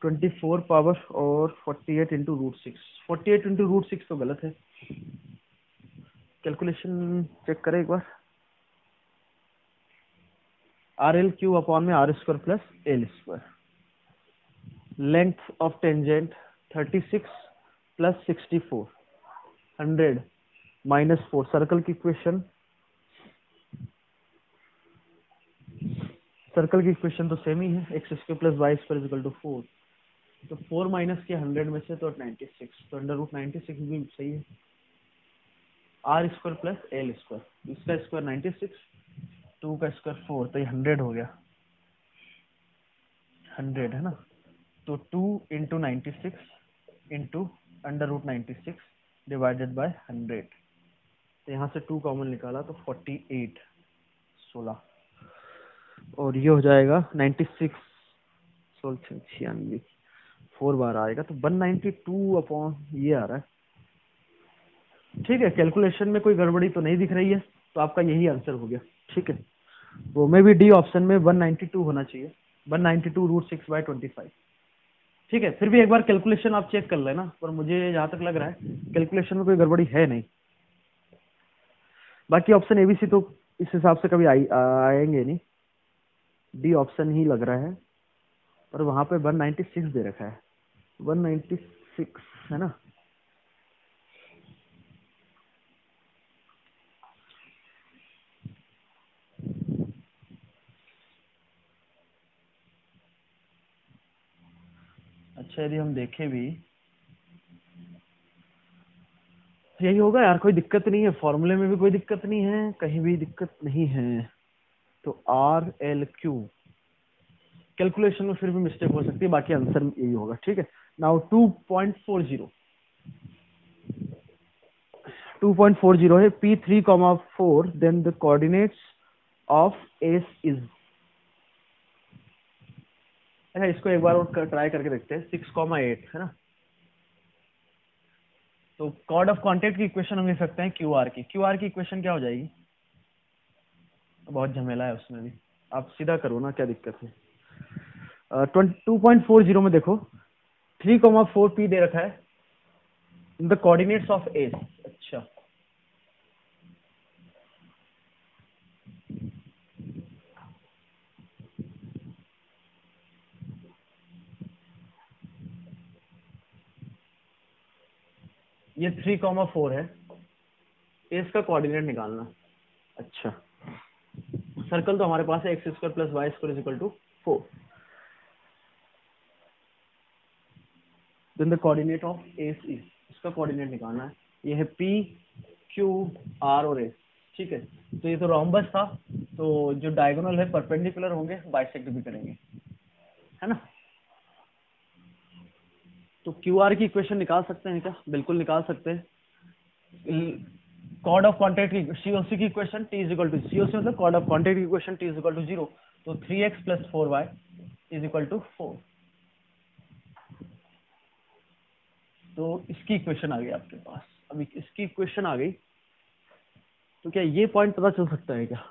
24 पावर और 48 इंटू √6, 48 इंटू √6 तो गलत है। कैलकुलेशन चेक करें एक बार। RL³ अपॉन में R² plus L²। Length of tangent 36 plus 64, 100 minus 4। Circle की इक्वेशन तो सेम ही है, x² plus y² equal to 4। तो 4 माइनस के 100 में से तो 96, तो √96 भी सही है। R² प्लस L², इसका स्क्वायर 96, 2 का स्क्वायर 4, तो ये 100 हो गया, 100 है ना। तो 2 इंटू 96 इंटू √96 डिवाइडेड बाय 100, तो यहाँ से 2 कॉमन निकाला तो 48, 16, और ये हो जाएगा 96, 96, 4 बार आएगा, तो 192 अपॉन ये आ रहा है। ठीक है, कैलकुलेशन में कोई गड़बड़ी तो नहीं दिख रही है, तो आपका यही आंसर हो गया। ठीक है, वो में भी डी ऑप्शन में 192 होना चाहिए, 192 √6/25। ठीक है, फिर भी एक बार कैलकुलेशन आप चेक कर लेना, पर मुझे जहां तक लग रहा है कैलकुलेशन में कोई गड़बड़ी है नहीं। बाकी ऑप्शन ABC तो इस हिसाब से कभी आएंगे नहीं, डी ऑप्शन ही लग रहा है, पर वहां पे 196 दे रखा है, 196 है ना। अच्छा, यदि हम देखें भी यही होगा यार, कोई दिक्कत नहीं है, फॉर्मूले में भी कोई दिक्कत नहीं है, कहीं भी दिक्कत नहीं है। तो RL³ कैलकुलेशन में फिर भी मिस्टेक हो सकती है, बाकी आंसर यही होगा। ठीक है, नाउ 2.40 है P3,4, then the coordinates of S is. अच्छा, इसको एक बार और ट्राई करके देखते हैं, 6,8 है ना। तो कॉर्ड ऑफ कॉन्टेक्ट की इक्वेशन हम लिख सकते हैं QR की इक्वेशन क्या हो जाएगी? बहुत झमेला है उसमें भी, आप सीधा करो ना, क्या दिक्कत है। 2.40 में देखो 3,4 P दे रखा है, द कोऑर्डिनेट्स ऑफ एस। अच्छा, ये 3,4 है, एस का कोऑर्डिनेट निकालना। अच्छा, सर्कल तो हमारे पास है x² plus y² equal to 4, then the coordinate of S is, इसका कोऑर्डिनेट निकालना है। ये है P, Q, R और S। ठीक है, तो ये तो रोम्बस था, तो जो डायगोनल है परपेंडिकुलर होंगे, बाइसेक्ट भी करेंगे, है ना। तो QR की इक्वेशन निकाल सकते हैं क्या? बिल्कुल निकाल सकते हैं। कॉर्ड ऑफ कॉन्टेक्ट की COC की equation T is equal to, COC मतलब कॉर्ड ऑफ कॉन्टेक्ट की equation T is equal to 0, तो 3x plus 4y is equal to 4। तो इसकी इक्वेशन आ गई आपके पास। अभी इसकी इक्वेशन आ गई, तो क्या ये पॉइंट पता चल सकता है क्या?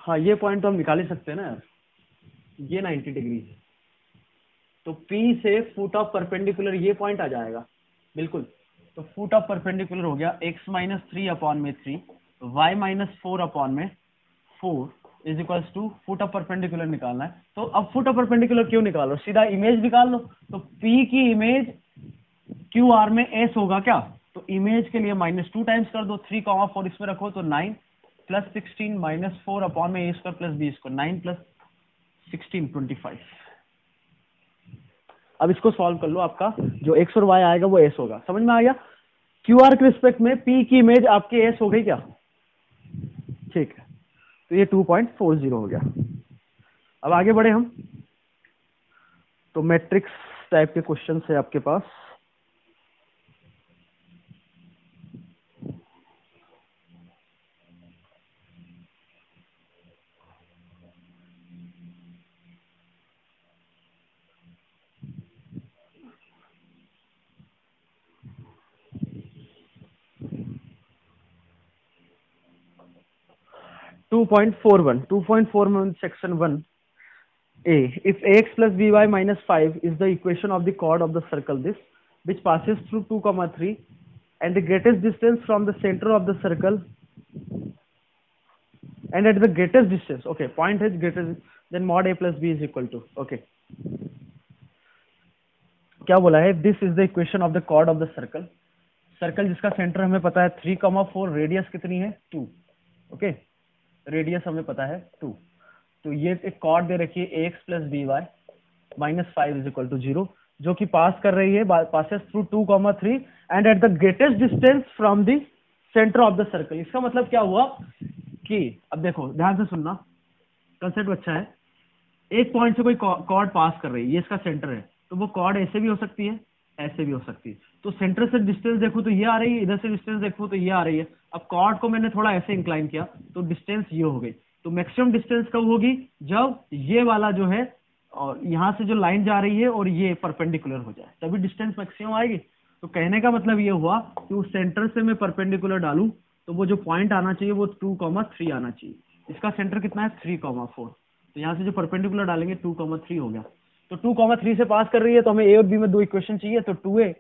हाँ, ये पॉइंट तो हम निकाल ही सकते हैं ना यार, ये 90 डिग्री है, तो P से फुट ऑफ परपेंडिकुलर ये पॉइंट आ जाएगा, बिल्कुल। तो फुट ऑफ परपेंडिकुलर हो गया x माइनस 3 अपॉन में 3, y माइनस 4 अपॉन में 4 is equal to foot of perpendicular निकालना है। तो अब फुट ऑफ परपेंडिकुलर क्यों निकाल लो, सीधा इमेज निकाल लो। तो P की इमेज QR में S होगा क्या? तो इमेज के लिए -2 टाइम्स कर दो, 3,4 इसमें रखो तो 9 प्लस 16 माइनस 4 अपॉन में A² प्लस B², 9 प्लस 16 25। अब इसको सॉल्व कर लो, आपका जो x और y आएगा वो s होगा। समझ में आ गया? QR के रिस्पेक्ट में P की इमेज आपकी s हो गई क्या? ठीक है, तो ये 2.40 हो गया। अब आगे बढ़े हम। तो मैट्रिक्स टाइप के क्वेश्चन है आपके पास। Two point four one section one A. If ax plus by minus 5 is the equation of the chord of the circle this, which passes through 2, 3 and the greatest distance from the center of the circle and at the greatest distance, okay, point is greater then mod A plus B is equal to, okay. क्या बोला है? This is the equation of the chord of the circle. Circle जिसका सेंटर हमें पता है 3, 4, रेडियस कितनी है 2, ओके, रेडियस हमें पता है 2। तो ये एक कॉर्ड दे रखी है ax plus b y minus 5 is equal to 0, जो कि पास कर रही है passes through 2, 3 and at the greatest distance from the centre of the circle. इसका मतलब क्या हुआ कि अब देखो ध्यान से सुनना, कंसेप्ट अच्छा है। एक पॉइंट से कोई कॉर्ड पास कर रही है, ये इसका सेंटर है, तो वो कॉर्ड ऐसे भी हो सकती है, ऐसे भी हो सकती है। तो सेंटर से डिस्टेंस देखो तो ये आ रही है, इधर से डिस्टेंस देखो तो ये आ रही है। अब कॉर्ड को मैंने थोड़ा ऐसे इंक्लाइन किया तो डिस्टेंस ये हो गई। तो मैक्सिमम डिस्टेंस कब होगी? जब ये वाला जो है और यहाँ से जो लाइन जा रही है और ये परपेंडिकुलर हो जाए, तभी डिस्टेंस मैक्सिमम आएगी। तो कहने का मतलब ये हुआ कि उस सेंटर से मैं परपेंडिकुलर डालूं तो वो जो पॉइंट आना चाहिए वो 2, 3 आना चाहिए। इसका सेंटर कितना है 3, 4, तो यहाँ से जो परपेंडिकुलर डालेंगे 2, 3 हो गया। तो 2, 3 से पास कर रही है तो हमें ए और बी में दो इक्वेशन चाहिए, तो 2a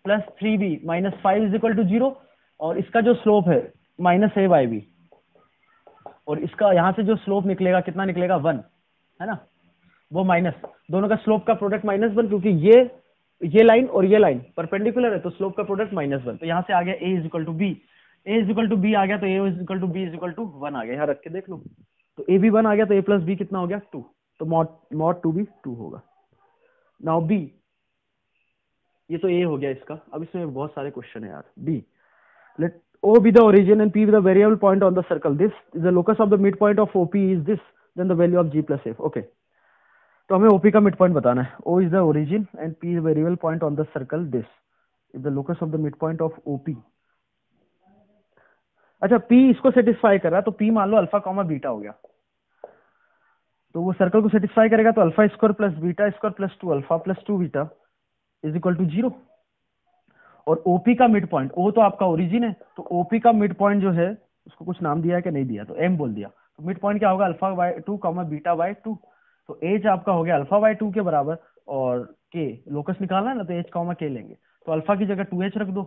plus 3b minus 5 is equal to 0, और इसका जो स्लोप है माइनस a बाई बी, और इसका यहाँ से जो स्लोप निकलेगा कितना निकलेगा 1, है ना, वो माइनस, दोनों का स्लोप का प्रोडक्ट -1, क्योंकि ये लाइन और ये लाइन परपेंडिकुलर है तो स्लोप का प्रोडक्ट -1। तो यहाँ से आ गया a is equal to b, a is equal to b आ गया तो a is equal to b is equal to 1 आ गया। यहाँ रख के देख लो, तो a भी 1 आ गया तो a प्लस बी कितना हो गया 2, तो मॉड 2 भी 2 होगा। नाउ बी, ये तो a हो गया इसका। अब इसमें बहुत सारे क्वेश्चन है यार। b, let O be the origin and P be the variable point on the circle. This is the locus of the midpoint of OP is this, then the value of G plus F. Okay. तो हमें OP का midpoint बताना है। O is the origin and P is the variable point on the circle. This is the locus of the midpoint of OP. अच्छा, P इसको सेटिस्फाई कर रहा है तो P मान लो अल्फा कॉमा बीटा हो गया, तो वो सर्कल को सेटिस्फाई करेगा तो alpha square plus beta square plus 2 alpha plus 2 beta is equal to 0। और ओपी का मिड पॉइंट, ओ तो आपका ओरिजिन है, तो ओपी का मिड पॉइंट जो है उसको कुछ नाम दिया है कि नहीं दिया, तो एम बोल दिया। तो मिड पॉइंट क्या होगा अल्फा बाई 2 बीटा बाई 2, तो एच आपका हो गया अल्फा बाई 2 के बराबर, और के लोकस निकालना है ना तो एच कॉमा के लेंगे, तो अल्फा की जगह 2h रख दो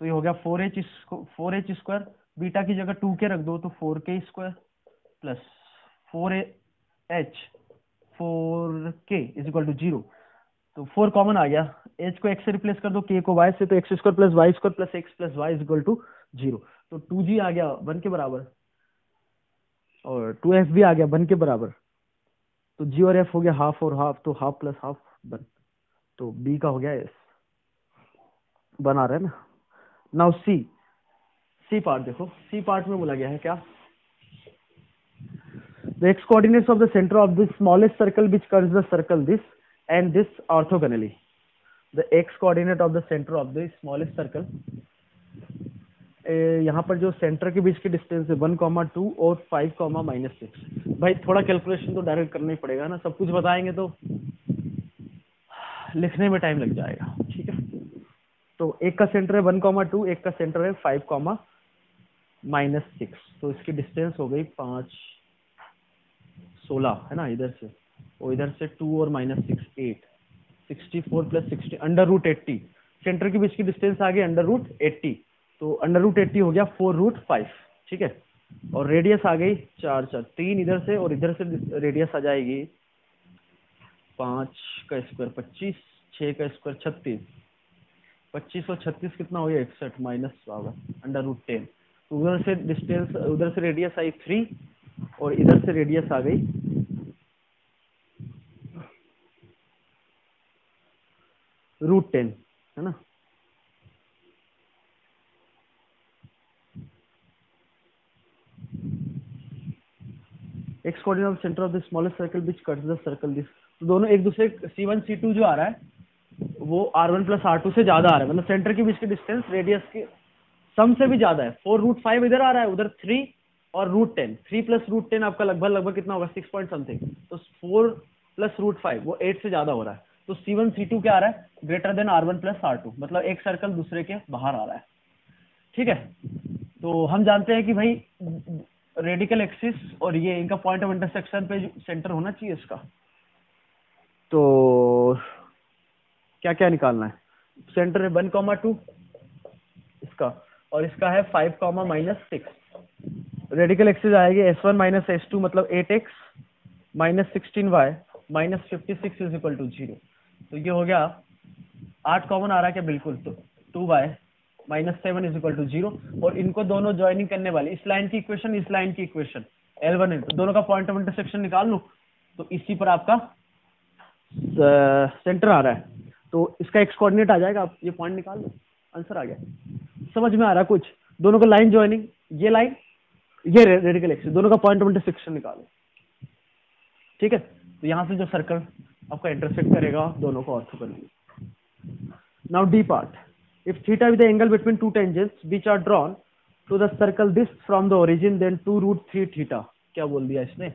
तो ये हो गया 4h स्क्वायर, बीटा की जगह 2k रख दो तो 4k square plus 4k is equal to 0। तो 4 कॉमन आ गया, h को x से रिप्लेस कर दो, k को y से, तो x square plus Y square plus x plus Y is equal to 0। तो 2g आ गया 1 के बराबर और 2f भी आ गया 1 के बराबर, तो g और f हो गया हाफ और हाफ, तो हाफ प्लस हाफ 1, तो b का हो गया s। बना रहे हैं ना। नाउ सी पार्ट देखो, सी पार्ट में बोला गया है क्या, the x coordinates of the centre of the smallest circle which curves the circle this and this orthogonally. The x coordinate of the center of the smallest circle, यहाँ पर जो सेंटर के बीच की डिस्टेंस है 1, 2 और 5, -6। भाई थोड़ा कैलकुलेशन तो डायरेक्ट करना ही पड़ेगा ना, सब कुछ बताएंगे तो लिखने में टाइम लग जाएगा, ठीक है। तो एक का सेंटर है 1, 2, एक का सेंटर है 5, -6, तो इसकी डिस्टेंस हो गई 5, 16 है ना, इधर से और इधर से 2 और -6 8, 64 प्लस 60 √80, सेंटर के बीच की डिस्टेंस आ गई √80, तो √80 हो गया 4√5, ठीक है। और रेडियस आ गई 4, 3 इधर से और इधर से रेडियस आ जाएगी 5 का स्क्वायर 25, 6 का स्क्वायर 36, 25 और 36 कितना हो गया 61 माइनस √10, तो उधर से डिस्टेंस, उधर से रेडियस आई 3 और इधर से रेडियस आ गई √10, है ना। X coordinate of centre of the smallest circle which cuts the circle this. तो दोनों एक दूसरे C1 C2 जो आ रहा है वो R1 प्लस R2 से ज्यादा आ रहा है, मतलब सेंटर के बीच की डिस्टेंस रेडियस के सम से भी ज्यादा है। 4√5 इधर आ रहा है, उधर 3 और √10, 3 प्लस √10 आपका लगभग कितना होगा, 6 पॉइंट समथिंग। तो 4 प्लस √5 वो 8 से ज्यादा हो रहा है। तो C1 C2 क्या आ रहा है, greater than R1 plus R2, मतलब एक सर्कल दूसरे के बाहर आ रहा है। ठीक है, तो हम जानते हैं कि भाई रेडिकल एक्सिस और ये इनका पॉइंट ऑफ इंटरसेक्शन पे सेंटर होना चाहिए इसका। तो क्या क्या निकालना है, सेंटर है 1,2 इसका, और इसका है 5, -6। रेडिकल एक्सिस आएगी S1 माइनस S2 मतलब 8x minus 16y minus 56 is equal to 0। तो ये हो गया 8 कॉमन आ रहा है क्या, बिल्कुल। तो 2y minus 7 is equal to 0, और इनको दोनों ज्वाइनिंग करने वाली इस लाइन की इक्वेशन, इस लाइन की इक्वेशन L1 है, तो दोनों का पॉइंट ऑफ इंटरसेक्शन निकाल लूं, तो इसी पर आपका सेंटर आ रहा है। तो इसका एक्स कोऑर्डिनेट आ जाएगा, आप ये पॉइंट निकाल लो, आंसर आ गया। समझ में आ रहा है कुछ, दोनों का लाइन ज्वाइनिंग, ये लाइन ये रेडिकल एक्सिस, दोनों का पॉइंट ऑफ इंटरसेक्शन निकालो। ठीक है, तो यहां से जो सर्कल आपका इंटरसेक्ट करेगा दोनों को ऑर्थो कर लिया। Now D part, if theta is the angle between two tangents which are drawn to the circle this from the origin then 2√3 theta. क्या बोल दिया इसने,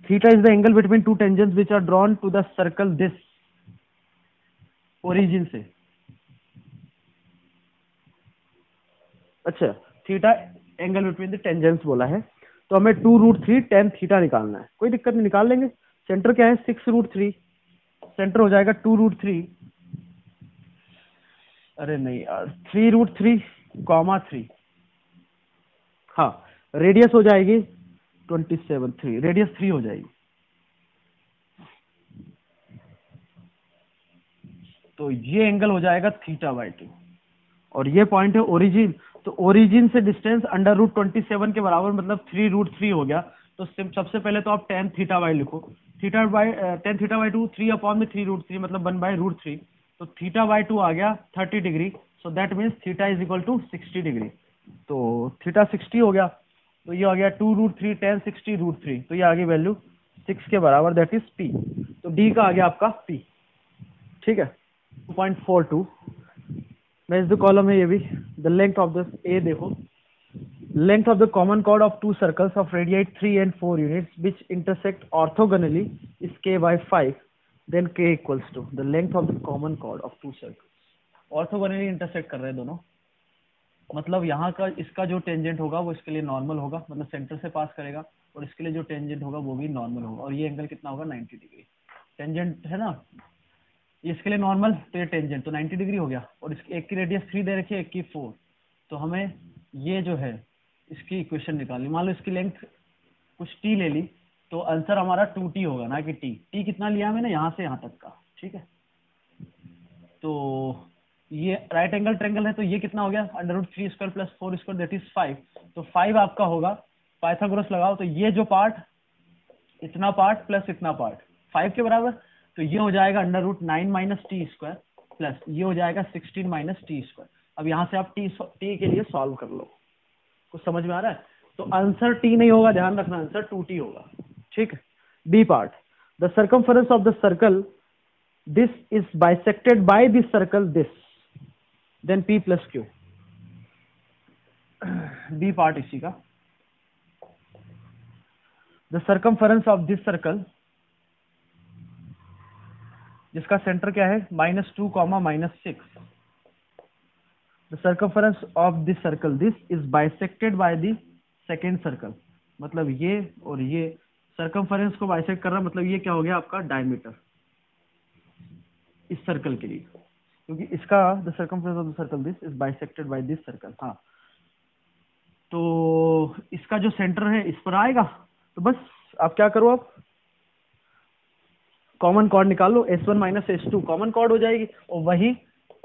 theta is the angle between two tangents which are drawn to the circle this, origin से। अच्छा, theta angle between the tangents बोला है, तो हमें 2√3 tan थीटा निकालना है। कोई दिक्कत नहीं, निकाल लेंगे। सेंटर क्या है 6√3, सेंटर हो जाएगा 2√3, अरे नहीं यार 3√3, 3। हाँ, रेडियस हो जाएगी 27, 3 रेडियस 3 हो जाएगी। तो ये एंगल हो जाएगा θ/2, और ये पॉइंट है ओरिजिन, तो ओरिजिन से डिस्टेंस √27 के बराबर, मतलब 3√3 हो गया। तो सबसे पहले तो आप tan θ/y लिखो, tan θ/2 3/3√3 मतलब 1/√3, तो θ/2 आ गया 30 degree, so that means theta is equal to 60 degree. तो थीटा 60 हो गया, तो ये आ गया 2√3 tan 60√3, तो ये आ गई वैल्यू 6 के बराबर, दैट इज P। तो D का आ गया आपका P। ठीक है, 2.42 नेक्स्ट द कॉलम है ये भी। The length of the A देखो, length of the common chord of two circles of radius 3 and 4 units which intersect orthogonally is k/5, then k equals to the length of the common chord of two circles. Orthogonally intersect कर रहे हैं दोनों, मतलब यहाँ का इसका जो टेंजेंट होगा वो इसके लिए नॉर्मल होगा, मतलब सेंटर से पास करेगा, और इसके लिए जो टेंजेंट होगा वो भी नॉर्मल होगा, और ये एंगल कितना होगा 90 डिग्री। टेंजेंट है ना, इसके लिए नॉर्मल, तो ये टेंजेंट तो 90 डिग्री हो गया, और इसकी एक की रेडियस 3 दे रखी है, एक की 4। तो हमें ये जो है इसकी इक्वेशन निकालनी, मान लो इसकी लेंथ कुछ t ले ली, तो आंसर हमारा 2t होगा, ना कि t कितना लिया मैंने यहाँ से यहाँ तक का। ठीक है, तो ये राइट एंगल ट्रायंगल है, तो ये कितना हो गया √3² + 4² दैट इज 5। तो 5 आपका होगा, पाइथागोरस लगाओ, तो ये जो पार्ट, इतना पार्ट प्लस इतना पार्ट 5 के बराबर, तो ये हो जाएगा √9 - t² प्लस ये हो जाएगा 16 - t²। अब यहाँ से आप t के लिए सॉल्व कर लो, कुछ समझ में आ रहा है। तो आंसर t नहीं होगा, ध्यान रखना, आंसर 2t होगा। ठीक है, B part, the circumference of the circle this is bisected by this circle this, then p + q। B part इसी का, the circumference of this circle, जिसका सेंटर क्या है -2, -6। The circumference of this circle this is bisected by the second circle, मतलब ये और ये सर्कमफरेंस को बाइसेक्ट कर रहा, मतलब ये क्या हो गया आपका डायमीटर इस सर्कल के लिए, क्योंकि इसका the circumference of the circle this is bisected by this circle. हाँ, तो इसका जो सेंटर है इस पर आएगा, तो बस आप क्या करो, आप कॉमन कॉर्ड निकाल लो, S1 - S2 कॉमन कॉर्ड हो जाएगी, और वही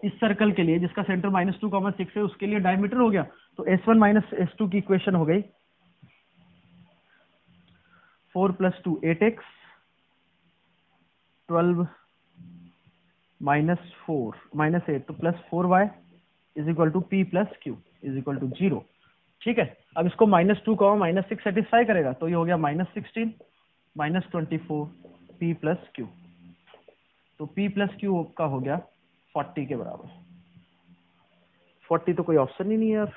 इस सर्कल के लिए जिसका सेंटर -2, 6 है उसके लिए डायमीटर हो गया। तो S1 - S2 की इक्वेशन हो गई 4 + 2 8x 12 -4 -8, तो +4y is equal to P + Q is equal to 0। ठीक है, अब इसको -2 -6 सेटिस्फाई करेगा, तो ये हो गया -16 -24 P प्लस क्यू। तो P प्लस क्यू का हो गया 40 के बराबर। 40 तो कोई ऑप्शन ही नहीं है यार।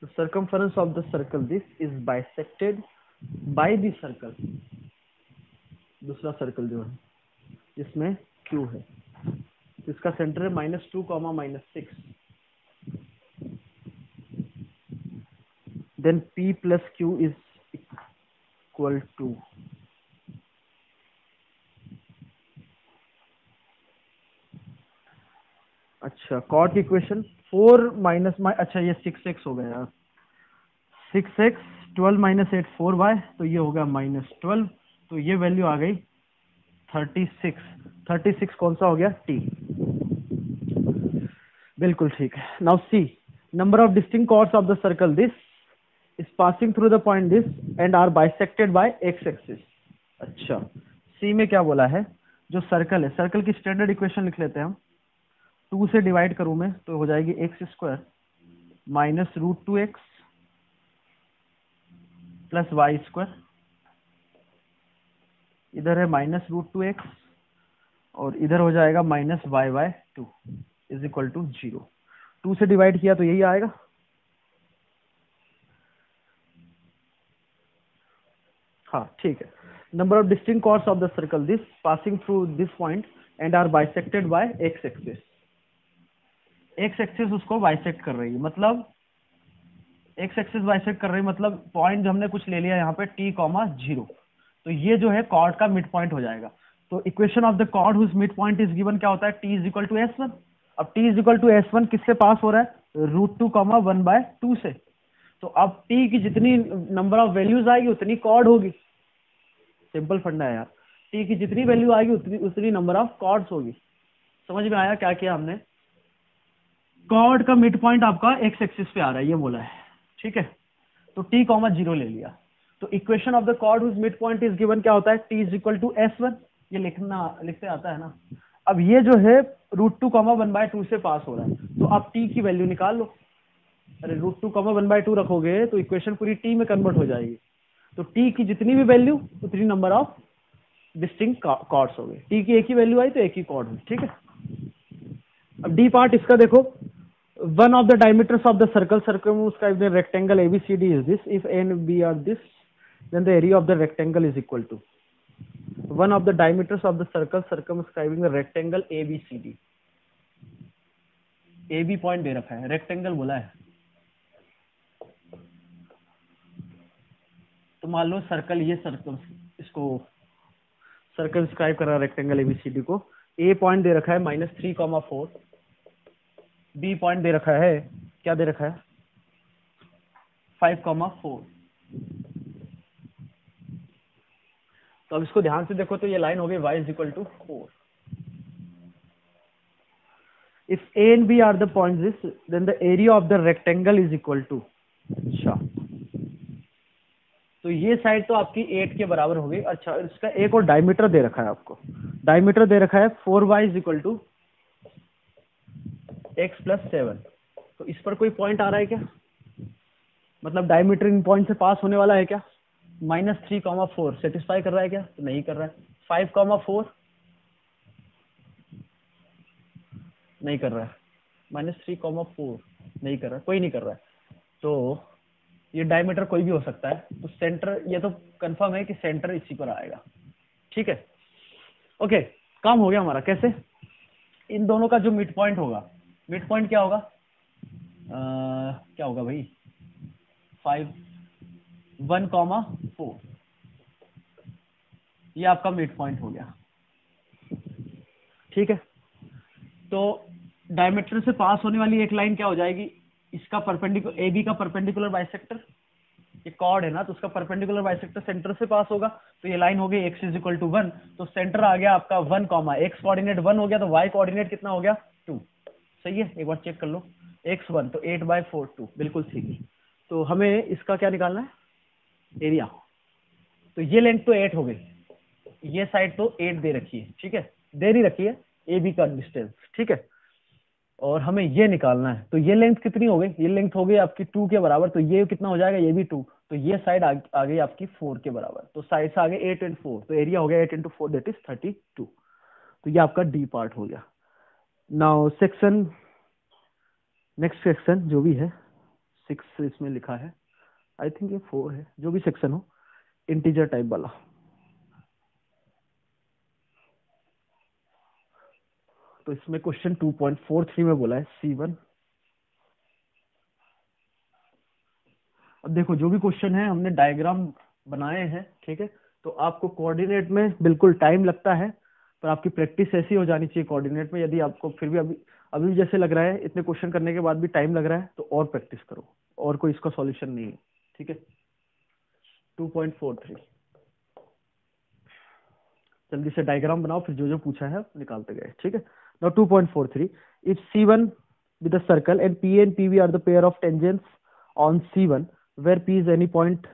The circumference of the circle this is bisected by the circle, दूसरा सर्कल जो है जिसमें Q है, इसका सेंटर है -2 -6, then P plus Q is equal to, अच्छा कॉट इक्वेशन 4 माइनस अच्छा ये 6x हो गया यार, 6x 12 - 8 4y, तो ये हो गया -12, तो ये वैल्यू आ गई 36। 36 कौन सा हो गया? t। बिल्कुल ठीक है। Now C, number of distinct chords of the circle this is passing through the point this and are bisected by x axis. अच्छा, सी में क्या बोला है, जो सर्कल है, सर्कल की स्टैंडर्ड इक्वेशन लिख लेते हैं हम। 2 से डिवाइड करूं मैं तो हो जाएगी x² minus √2x plus y², इधर है -√2x और इधर हो जाएगा -y/2 इज इक्वल टू 0। 2 से डिवाइड किया तो यही आएगा। हाँ ठीक है। Number of distinct chords of the circle this passing through this point and are bisected by x axis. x axis उसको बाइसेक्ट कर रही है, मतलब x एक्सिस बाइसेक्ट कर रही है, मतलब पॉइंट जो हमने कुछ ले लिया यहाँ पे t, 0, तो ये जो है कॉर्ड का मिड पॉइंट हो जाएगा। तो equation of the chord whose mid point is given क्या होता है, t is equal to S1। अब t is equal to S1 किससे पास हो रहा है, √2, 1/2 से। तो अब t की जितनी नंबर ऑफ वैल्यूज आएगी उतनी कॉर्ड होगी। सिंपल फंडा है यार, t की जितनी वैल्यू आएगी उतनी उतनी नंबर ऑफ कॉर्ड्स होगी। समझ में आया क्या किया हमने? कॉर्ड का मिड पॉइंट आपका x एक्सिस पे आ रहा है, ये बोला है। ठीक है, तो t, 0 ले लिया। तो equation of the chord whose mid point is given क्या होता है, t is equal to S1। ये लिखते आता है ना। अब ये जो है √2, 1/2 से पास हो रहा है, तो अब t की वैल्यू निकाल लो। अरे √2, 1/2 रखोगे तो इक्वेशन पूरी t में कन्वर्ट हो जाएगी। तो t की जितनी भी वैल्यू उतनी नंबर ऑफ डिस्टिंक्ट कॉर्ड्स हो गए। t की एक ही वैल्यू आई तो एक ही कॉर्ड हुई। ठीक है, अब डी पार्ट इसका देखो। One of the diameters of the circle circumscribed the rectangle ABCD is this. If A and B are this, then the area of the rectangle is equal to one of the diameters of the circle circumscribing the rectangle ABCD। AB point दे रखा है, रेक्टेंगल बोला है, तो मान लो सर्कल, ये सर्कल, इसको सर्कमस्क्राइब कर रहा है रेक्टेंगल ABCD को। A पॉइंट दे रखा है -3, 4, B पॉइंट दे रखा है, क्या दे रखा है, 5, 4। तो अब इसको ध्यान से देखो तो ये लाइन हो गई y is equal to 4। If A and B are the points this, then the area of the rectangle is equal to, अच्छा तो ये साइड तो आपकी 8 के बराबर हो गई। अच्छा, इसका एक और डायमीटर दे रखा है आपको, डायमीटर दे रखा है 4y is equal to x plus 7। तो इस पर कोई पॉइंट आ रहा है क्या, मतलब डायमीटर इन पॉइंट से पास होने वाला है क्या? -3, 4 सेटिस्फाई कर रहा है क्या? तो नहीं कर रहा है। 5, 4 नहीं कर रहा है। -3, 4 नहीं कर रहा है, कोई नहीं कर रहा है। तो ये डायमीटर कोई भी हो सकता है। तो सेंटर, ये तो कंफर्म है कि सेंटर इसी पर आएगा। ठीक है, ओके, काम हो गया हमारा। कैसे? इन दोनों का जो मिड पॉइंट होगा, मिड पॉइंट क्या होगा, क्या होगा भाई, 5, 1, 4, ये आपका मिड पॉइंट हो गया। ठीक है, तो डायमीटर से पास होने वाली एक लाइन क्या हो जाएगी, इसका परपेंडिकुलर, AB का परपेंडिकुलर बाइसेक्टर, ये कॉर्ड है ना, तो उसका परपेंडिकुलर बाइसेक्टर सेंटर से पास होगा। तो ये लाइन हो गई x इज इक्वल टू 1, तो सेंटर आ गया आपका 1, x कोऑर्डिनेट 1 हो गया, तो y कोऑर्डिनेट कितना हो गया, 2। सही है, एक बार चेक कर लो। x 1 तो 8/4, 2, बिल्कुल ठीक है। तो हमें इसका क्या निकालना है, एरिया। तो ये लेंथ तो 8 हो गई, ये साइड तो 8 दे रखी है। ठीक है, दे नहीं रखी है, ए बी का डिस्टेंस, ठीक है। और हमें ये निकालना है, तो ये लेंथ कितनी हो गई, ये लेंथ हो गई आपकी 2 के बराबर, तो ये कितना हो जाएगा, ये भी 2, तो ये साइड आ गई आपकी 4 के बराबर, तो साइड से आ गए 8 and 4, तो एरिया हो गया 8 into 4 दैट इज 32। तो ये आपका डी पार्ट हो गया। नाउ सेक्शन, नेक्स्ट सेक्शन जो भी है 6 इसमें लिखा है, आई थिंक ये 4 है, जो भी सेक्शन हो, इंटीजर टाइप वाला। तो इसमें क्वेश्चन 2.43 में बोला है C1। अब देखो जो भी क्वेश्चन है हमने डायग्राम बनाए हैं, ठीक है। तो आपको कोऑर्डिनेट में बिल्कुल टाइम लगता है, पर आपकी प्रैक्टिस ऐसी हो जानी चाहिए कोऑर्डिनेट में। यदि आपको फिर भी अभी अभी भी जैसे लग रहा है इतने क्वेश्चन करने के बाद भी टाइम लग रहा है, तो और प्रैक्टिस करो, और कोई इसका सॉल्यूशन नहीं है, ठीक है। 2.43, जल्दी से डायग्राम बनाओ, फिर जो जो पूछा है निकालते गए, ठीक है। Now 2.43, if C1 with a circle and P and PV are the pair of tangents on C1, where P is any point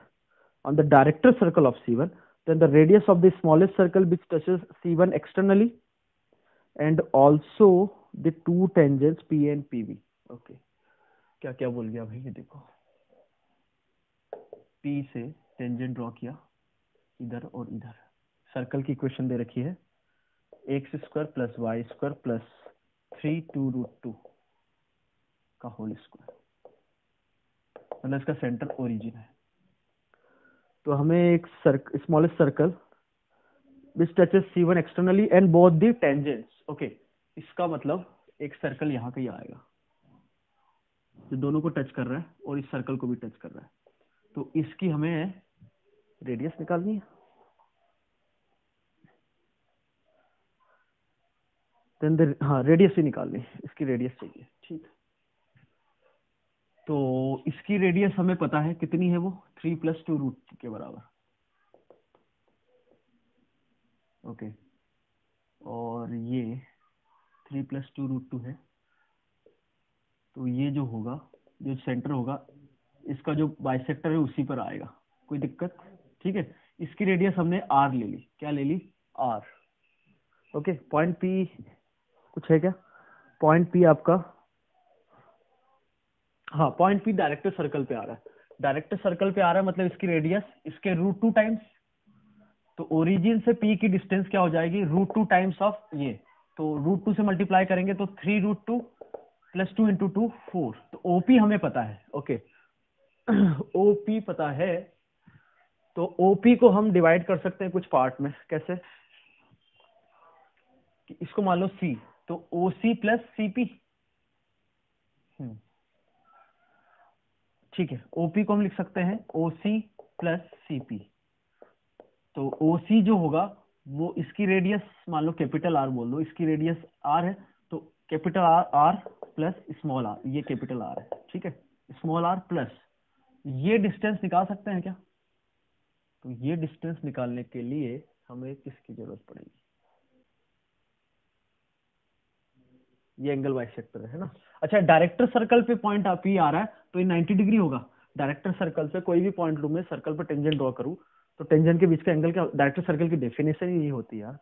on the director circle of C1, then the radius of the smallest circle which touches C1 externally and also the two tangents P and PV। Okay, क्या क्या बोल गया भाई, ये देखो P से टेंजेंट ड्रॉ किया इधर और इधर, सर्कल की इक्वेशन दे रखी है x square plus Y square plus 3/2√2 का होल स्क्वायर, मतलब इसका सेंटर ओरिजिन है। तो हमें एक smallest circle which touches C1 externally and both the tangents, okay, इसका मतलब एक सर्कल यहाँ कहीं आएगा जो दोनों को टच कर रहा है और इस सर्कल को भी टच कर रहा है, तो इसकी हमें रेडियस निकालनी है। हाँ, रेडियस ही निकालनी है, इसकी रेडियस चाहिए, ठीक। तो इसकी रेडियस हमें पता है कितनी है, वो 3 + 2√2 के बराबर, ओके। और ये 3 + 2√2 है, तो ये जो होगा, जो सेंटर होगा, इसका जो बाइसेक्टर है उसी पर आएगा, कोई दिक्कत, ठीक है। इसकी रेडियस हमने r ले ली, क्या ले ली, r, ओके। पॉइंट P कुछ है क्या, पॉइंट P आपका, हाँ पॉइंट P डायरेक्टर सर्कल पे आ रहा है, डायरेक्टर सर्कल पे आ रहा है, मतलब इसकी रेडियस इसके √2 टाइम्स, तो ओरिजिन से P की डिस्टेंस क्या हो जाएगी, √2 टाइम्स ऑफ ये, तो √2 से मल्टीप्लाई करेंगे तो 3√2 + 2 × 2 4, तो OP हमें पता है, ओके। OP पता है, तो OP को हम डिवाइड कर सकते हैं कुछ पार्ट में, कैसे कि इसको मान लो C, तो OC + CP, ठीक है। OP को हम लिख सकते हैं OC + CP, तो OC जो होगा वो इसकी रेडियस मान लो कैपिटल R बोल दो, इसकी रेडियस R है, तो capital R plus small r, ये कैपिटल R है, ठीक है, स्मॉल r प्लस ये डिस्टेंस निकाल सकते हैं क्या, तो ये डिस्टेंस निकालने के लिए हमें किसकी जरूरत पड़ेगी, ये एंगल बाइसेक्टर है ना। अच्छा, डायरेक्टर सर्कल पे पॉइंट P आ रहा है, तो ये 90 डिग्री होगा। डायरेक्टर सर्कल पे कोई भी पॉइंट लूं मैं, सर्कल पर टेंजेंट ड्रॉ करूं, तो टेंजेंट के बीच का एंगल क्या, डायरेक्टर सर्कल की डेफिनेशन ही यही होती है यार,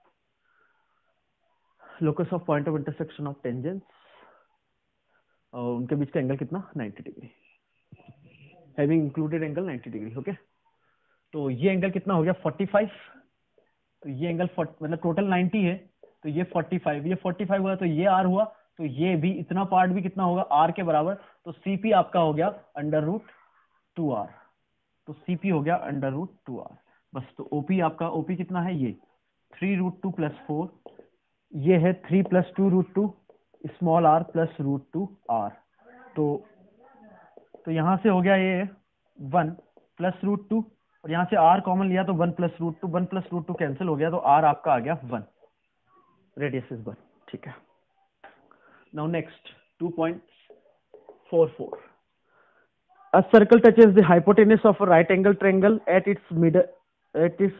locus of point of intersection of tangents, और उनके बीच का एंगल कितना, 90 degree, having included angle 90 degree, okay. तो ये एंगल कितना हो गया, 45, तो ये एंगल मतलब टोटल 90 है, तो ये 45, ये 45 हुआ, तो ये R हुआ, तो ये भी इतना पार्ट भी कितना होगा, R के बराबर, तो CP आपका हो गया √2R, तो CP हो गया √2R, बस। तो OP आपका, OP कितना है, ये 3√2 + 4, ये है 3 + 2√2 स्मॉल r + √2R, तो यहाँ से हो गया ये 1 + √2, और यहाँ से R कॉमन लिया तो 1 + √2, 1 + √2 कैंसिल हो गया, तो R आपका आ गया 1, रेडियस इज 1, ठीक है। Now next 2.44, a circle touches the hypotenuse of a right angle triangle at its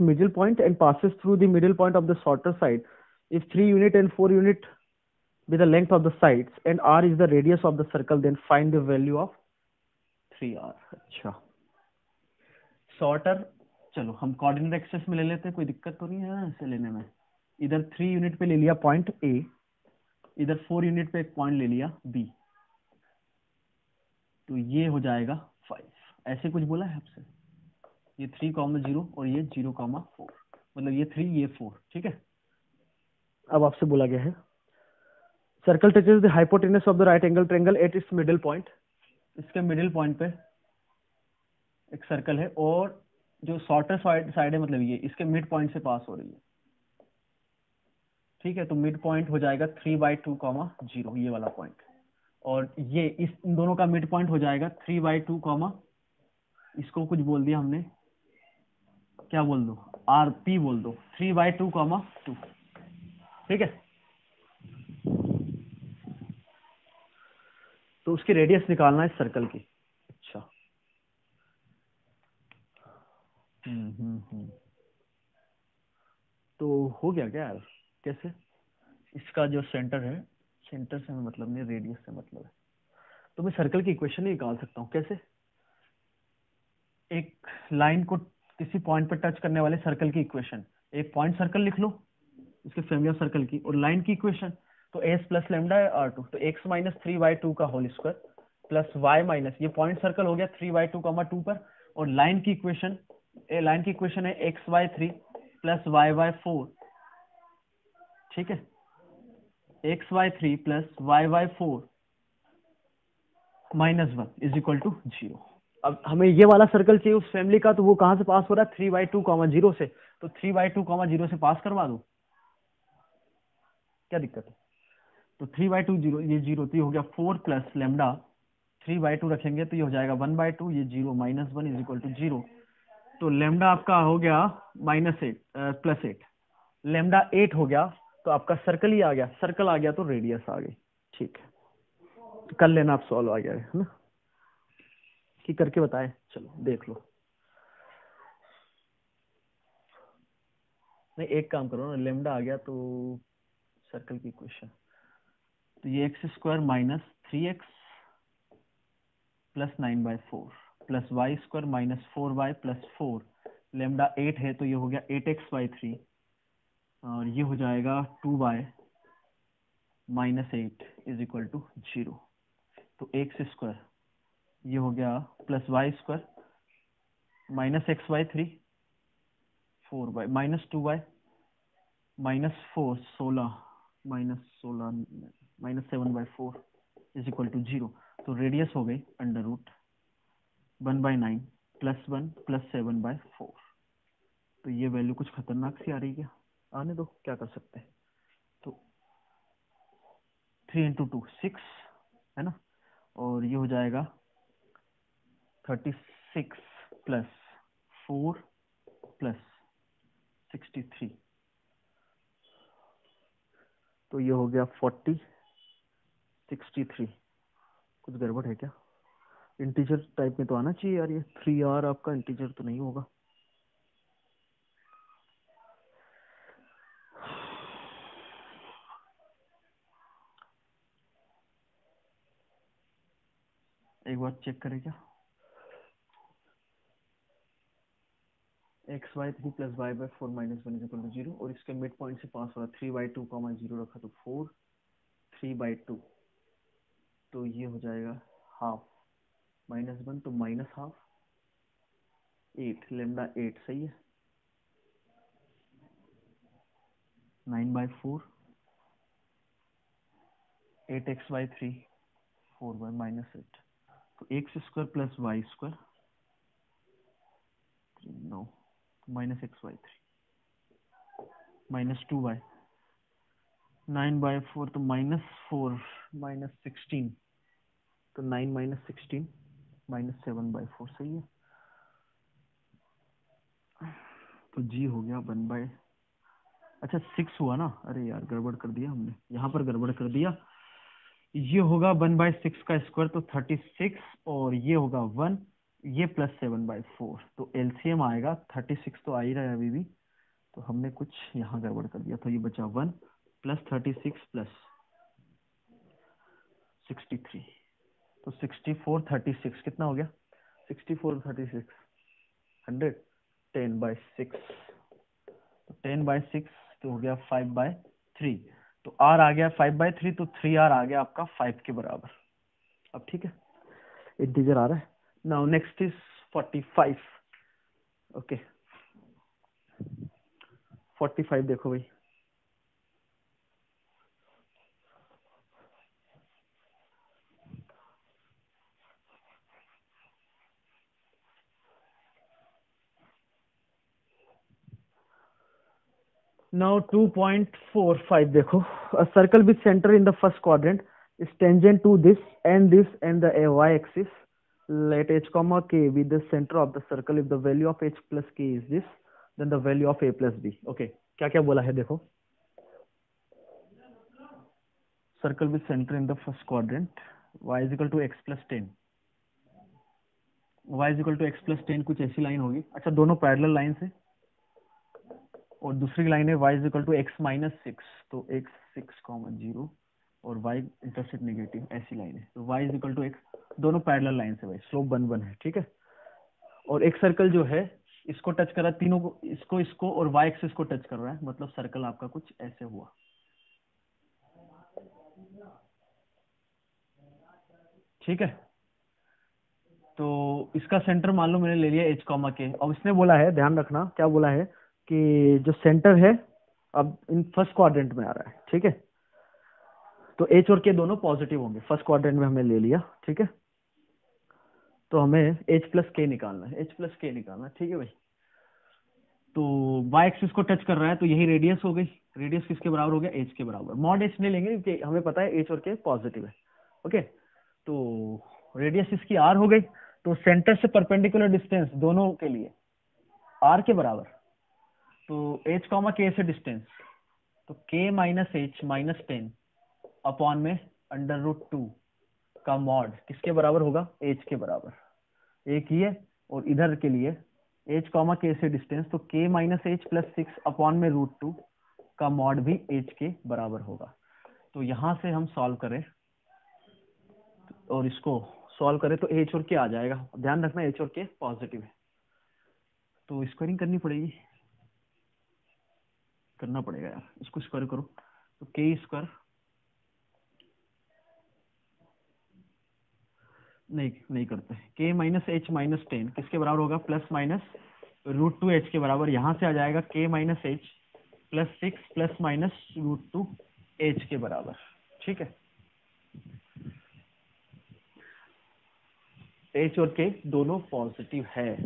middle point and passes through the middle point of the shorter side if 3 unit and 4 unit be the length of the sides and R is the radius of the circle, then find the value of 3R। अच्छा, शॉर्टर, चलो हम कोऑर्डिनेट एक्सेस में ले लेते हैं, कोई दिक्कत तो नहीं है ना ऐसे लेने में। इधर 3 यूनिट पे ले लिया पॉइंट A, इधर 4 यूनिट पे एक पॉइंट ले लिया बी, तो ये हो जाएगा 5। ऐसे कुछ बोला है आपसे, ये 3,0 और ये 0,4, मतलब ये 3 ये 4, ठीक है। अब आपसे बोला गया है circle touches the hypotenuse of the right angle triangle at its middle point. इसके मिडिल पॉइंट पे एक सर्कल है और जो शॉर्टर साइड है, मतलब ये इसके मिड पॉइंट से पास हो रही है, ठीक है। तो मिड पॉइंट हो जाएगा 3/2, 0, ये वाला पॉइंट, और ये इन दोनों का मिड पॉइंट हो जाएगा 3/2, इसको कुछ बोल दिया हमने, क्या बोल दो, RP बोल दो, 3/2, 2, ठीक है। तो उसकी रेडियस निकालना है सर्कल की। अच्छा, तो हो गया क्या यार, कैसे? इसका जो सेंटर है, सेंटर से हमें मतलब नहीं, रेडियस से मतलब है। तो मैं सर्कल की इक्वेशन ही निकाल सकता हूँ। कैसे? एक लाइन को किसी पॉइंट पर टच करने वाले सर्कल की इक्वेशन, एक पॉइंट सर्कल लिख लो इसके फैमिली ऑफ सर्कल की, और लाइन की इक्वेशन तो एस प्लस लेमडा है R2, तो x माइनस 3/2 का whole square plus y minus, ये पॉइंट सर्कल हो गया 3/2, 2 पर, और लाइन की इक्वेशन, लाइन की इक्वेशन है x/3 प्लस y/4, ठीक है, x/3 plus y/4 -1 is equal to 0। अब हमें ये वाला सर्कल चाहिए उस फैमिली का, तो वो कहां से पास हो रहा है, 3/2, 0 से, तो 3/2, 0 से पास करवा दो, क्या दिक्कत है। तो 3/2 0, ये 0, तो ये हो गया 4 प्लस लेमडा, 3/2 रखेंगे तो ये हो जाएगा 1/2, ये 0 -1 इज इक्वल टू 0। तो लेमडा आपका हो गया -8 +8, लेमडा 8 हो गया, तो आपका सर्कल ही आ गया, सर्कल आ गया तो रेडियस आ गई, ठीक है। कर लेना आप, सॉल्व आ गया है ना, कि करके बताए, चलो देख लो। नहीं, एक काम करो ना, लेमडा आ गया तो सर्कल की इक्वेशन, तो ये x² minus 3x plus 9/4 plus y² minus 4y plus 4, lambda 8 है तो ये हो गया 8x/3, और ये हो जाएगा 2y -8 इज इक्वल टू 0। तो x², ये हो गया plus y² minus x/3, 4y minus 2y -4, 16 minus 7/4 is equal to 0। तो रेडियस हो गई √1/9 +1 + 7/4। तो ये वैल्यू कुछ खतरनाक सी आ रही है क्या? आने दो, क्या कर सकते हैं। तो 3 × 2 6 है ना, और ये हो जाएगा 36 + 4 + 63, तो ये हो गया 40 63। कुछ गड़बड़ है क्या? इंटीजर टाइप में तो आना चाहिए यार, ये 3R आपका इंटीजर तो नहीं होगा। एक बार चेक करें क्या, x/3 + y/4 -1 is equal to 0, और इसके मिड पॉइंट से पास हो रहा 3/2, 0 रखा तो 4, 3/2, तो ये हो जाएगा हाफ, -1 तो -1/2, 8, लेमडा 8 सही है, 9/4, 8x/3, 4y -8, तो x² + y² 9 -x/3 -2y, 9/4 तो -4 -16, तो 9 -16 -7/4 सही है। तो जी हो गया 1/, अच्छा 6 हुआ ना, अरे यार गड़बड़ कर दिया हमने, यहाँ पर गड़बड़ कर दिया। ये होगा 1/6 का स्क्वायर तो 36, और ये होगा 1, ये प्लस 7/4, तो एलसीएम आएगा 36, तो आ ही रहा है अभी भी, तो हमने कुछ यहाँ गड़बड़ कर दिया, तो ये बचा 1 + 36 + 63, तो 64 36 कितना हो गया, 64 36 100, 10/6, तो 10/6 तो हो गया 5/3, तो r आ गया 5/3, तो 3r आ गया आपका 5 के बराबर। अब ठीक है, इंटीजर आ रहा है। Now next is 45। ओके 45 देखो भाई। Now 2.45 देखो, a circle with center in the first quadrant is tangent to this and the y-axis. Let h comma k be the center of the circle. If the value of h plus k is this, then the value of a plus b. Okay, क्या क्या बोला है देखो। Circle with center in the first quadrant, y is equal to x plus 10. y is equal to x plus 10 कुछ ऐसी लाइन होगी। अच्छा, दोनों पैरेलल लाइन से, और दूसरी लाइन है y is equal to x minus 6, तो x 6, 0 और y इंटरसेक्ट नेगेटिव, ऐसी लाइन है। तो y is equal to x, दोनों पैरेलल लाइन से भाई, स्लोप 1 है, ठीक है। और एक सर्कल जो है इसको टच कर रहा है, तीनों को, इसको और y एक्सिस को टच कर रहा है, मतलब सर्कल आपका कुछ ऐसे हुआ, ठीक है। तो इसका सेंटर मान लो मैंने ले लिया h कॉमा के। अब इसने बोला है, ध्यान रखना क्या बोला है, कि जो सेंटर है अब इन फर्स्ट क्वाड्रेंट में आ रहा है, ठीक है। तो h और k दोनों पॉजिटिव होंगे, फर्स्ट क्वाड्रेंट में हमने ले लिया, ठीक है। तो हमें h प्लस के निकालना है, h प्लस के निकालना है, ठीक है भाई। तो y एक्सिस को टच कर रहा है, तो यही रेडियस हो गई। रेडियस किसके बराबर हो गया, h के बराबर। मॉड h नहीं लेंगे क्योंकि हमें पता है h और k पॉजिटिव है। ओके, तो रेडियस इसकी r हो गई। तो सेंटर से परपेंडिकुलर डिस्टेंस दोनों के लिए r के बराबर, तो h कॉमा k से डिस्टेंस, तो k minus h minus 10 upon में √2 का मॉड किसके बराबर होगा, h के बराबर। एक ही है, और इधर के लिए h कॉमा k से डिस्टेंस, तो k minus h plus 6 upon में √2 का मॉड भी h के बराबर होगा। तो यहां से हम सॉल्व करें, और इसको सॉल्व करें तो h और k आ जाएगा। ध्यान रखना h और k पॉजिटिव है, तो स्क्वायरिंग करनी पड़ेगी, करना पड़ेगा यार, इसको स्क्वायर करो। तो k स्क्वायर नहीं करते, k माइनस h माइनस 10 किसके बराबर होगा, प्लस माइनस √2h के बराबर। यहां से आ जाएगा k minus h plus 6 plus minus √2h के बराबर, ठीक है। h और k दोनों पॉजिटिव है।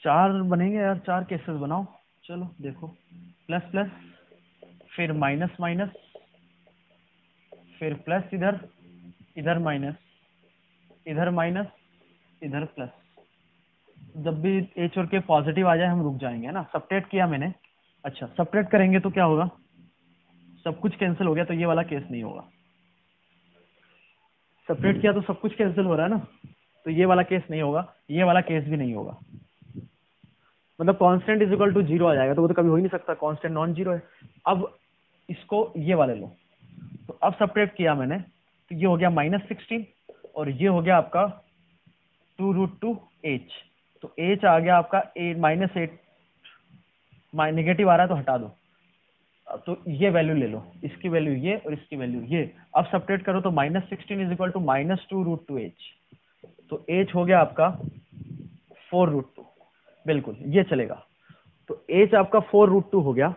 चार बनेंगे यार, 4 केसेस बनाओ। चलो देखो, प्लस प्लस, फिर माइनस माइनस, फिर प्लस इधर, इधर माइनस, इधर माइनस, इधर प्लस। जब भी h और k पॉजिटिव आ जाए हम रुक जाएंगे, है ना। सब्ट्रैक्ट किया मैंने। अच्छा, सब्ट्रैक्ट करेंगे तो क्या होगा, सब कुछ कैंसिल हो गया, तो ये वाला केस नहीं होगा। सब्ट्रैक्ट किया तो सब कुछ कैंसिल हो रहा है ना, तो ये वाला केस नहीं होगा, ये वाला केस भी नहीं होगा। मतलब कांस्टेंट इज इक्वल टू 0 आ जाएगा, तो वो तो कभी हो ही नहीं सकता, कांस्टेंट नॉन जीरो है। अब इसको ये वाले लो, तो अब सब्ट्रैक्ट किया मैंने, तो ये हो गया -16, और ये हो गया आपका 2√2h। तो h आ गया आपका -8, नेगेटिव आ रहा है तो हटा दो। अब तो ये वैल्यू ले लो, इसकी वैल्यू ये और इसकी वैल्यू ये। अब सब्ट्रैक्ट करो तो -16 इज इक्वल टू -2√2h। तो h हो गया आपका 4√2, बिल्कुल ये चलेगा। तो h आपका 4√2 हो गया,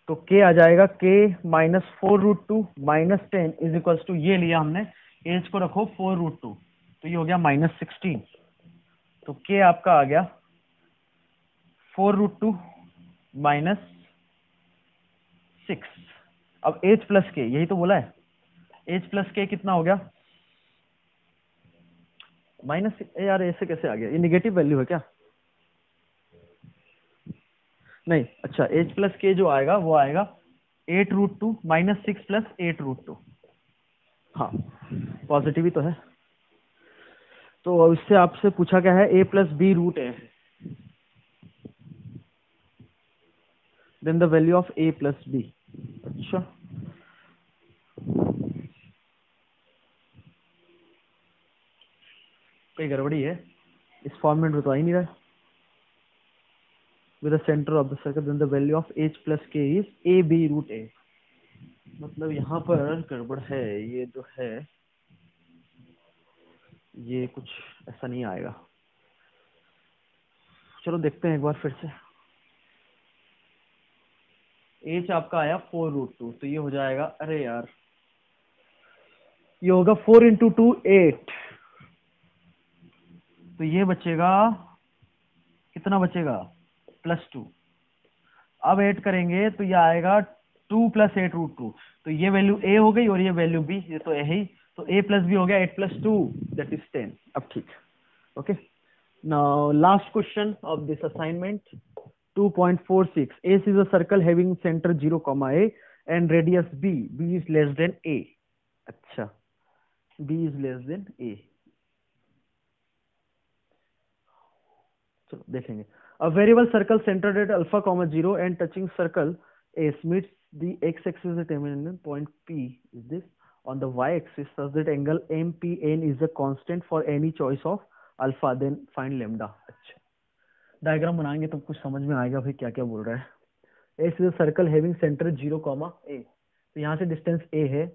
तो k आ जाएगा k -4√2 -10 इज इक्वल टू, ये लिया हमने, h को रखो 4√2, तो ये हो गया -16। तो k आपका आ गया 4√2 -6। अब h प्लस k, यही तो बोला है, h प्लस k कितना हो गया, यार ऐसे कैसे आ गया, ये निगेटिव वैल्यू है क्या, नहीं। अच्छा, h प्लस k जो आएगा वो आएगा 8√2 -6 प्लस 8√2, हाँ पॉजिटिव ही तो है। तो इससे आपसे पूछा क्या है, a प्लस बी रूट है, then the value of a plus b. अच्छा, कोई गड़बड़ी है इस फॉर्मेट में तो आ ही नहीं रहा है। With the centre of the circle then the value of h plus k is a b root a। मतलब यहाँ पर गड़बड़ है, ये जो है ये कुछ ऐसा नहीं आएगा। चलो देखते हैं एक बार फिर से। h आपका आया 4√2, तो ये हो जाएगा, अरे यार ये होगा 4 इंटू 2 8, तो ये बचेगा, कितना बचेगा, +2। अब ऐड करेंगे तो ये आएगा 2 + 8√2, तो ये वैल्यू a हो गई और ये वैल्यू b, ये तो a ही, तो a + b हो गया 8 + 2 दैट इज 10। अब ठीक, okay. Now last question of this assignment 2.46 A is a circle having center 0, a and radius b is less than a। अच्छा, b is less than a, चलो देखेंगे। A variable circle centered at alpha, 0 and touching circle S meets the x-axis at m and point P is this on the y-axis such that angle MPN is a constant for any choice of alpha, then find lambda। अच्छा, डायग्राम बनाएंगे तो कुछ समझ में आएगा भाई क्या क्या बोल रहा है। S is a circle having center 0, a, तो यहाँ से डिस्टेंस a है,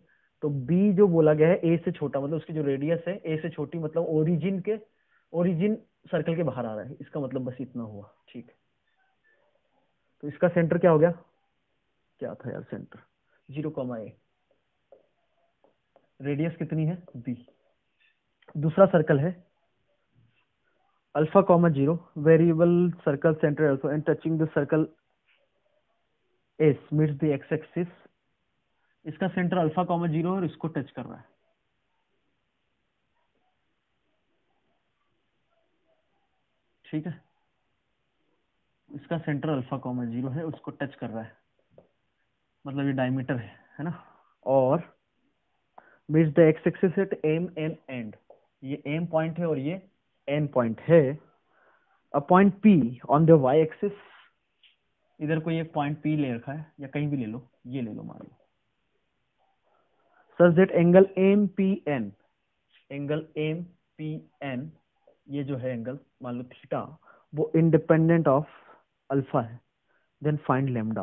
तो b जो बोला गया है a से छोटा, मतलब उसकी जो रेडियस है a से छोटी, मतलब ओरिजिन सर्कल के बाहर आ रहा है, इसका मतलब बस इतना हुआ, ठीक है। तो इसका सेंटर क्या हो गया, क्या था यार सेंटर, 0, a, रेडियस कितनी है b। दूसरा सर्कल है alpha, 0, variable circle centre alpha and touching the circle s meets the x axis, इसका सेंटर अल्फा, 0 और इसको टच कर रहा है, ठीक है। इसका सेंटर अल्फा, 0 है, उसको टच कर रहा है, मतलब ये डायमीटर है ना। और meets the x axis at m n and, ये m पॉइंट है और ये n पॉइंट है। A point p on the y axis, इधर कोई एक पॉइंट p ले रखा है, या कहीं भी ले लो, ये ले लो मान लो, such that angle MPN, angle MPN, ये जो है एंगल मान लो थीटा, वो इंडिपेंडेंट ऑफ अल्फा है, then find lambda.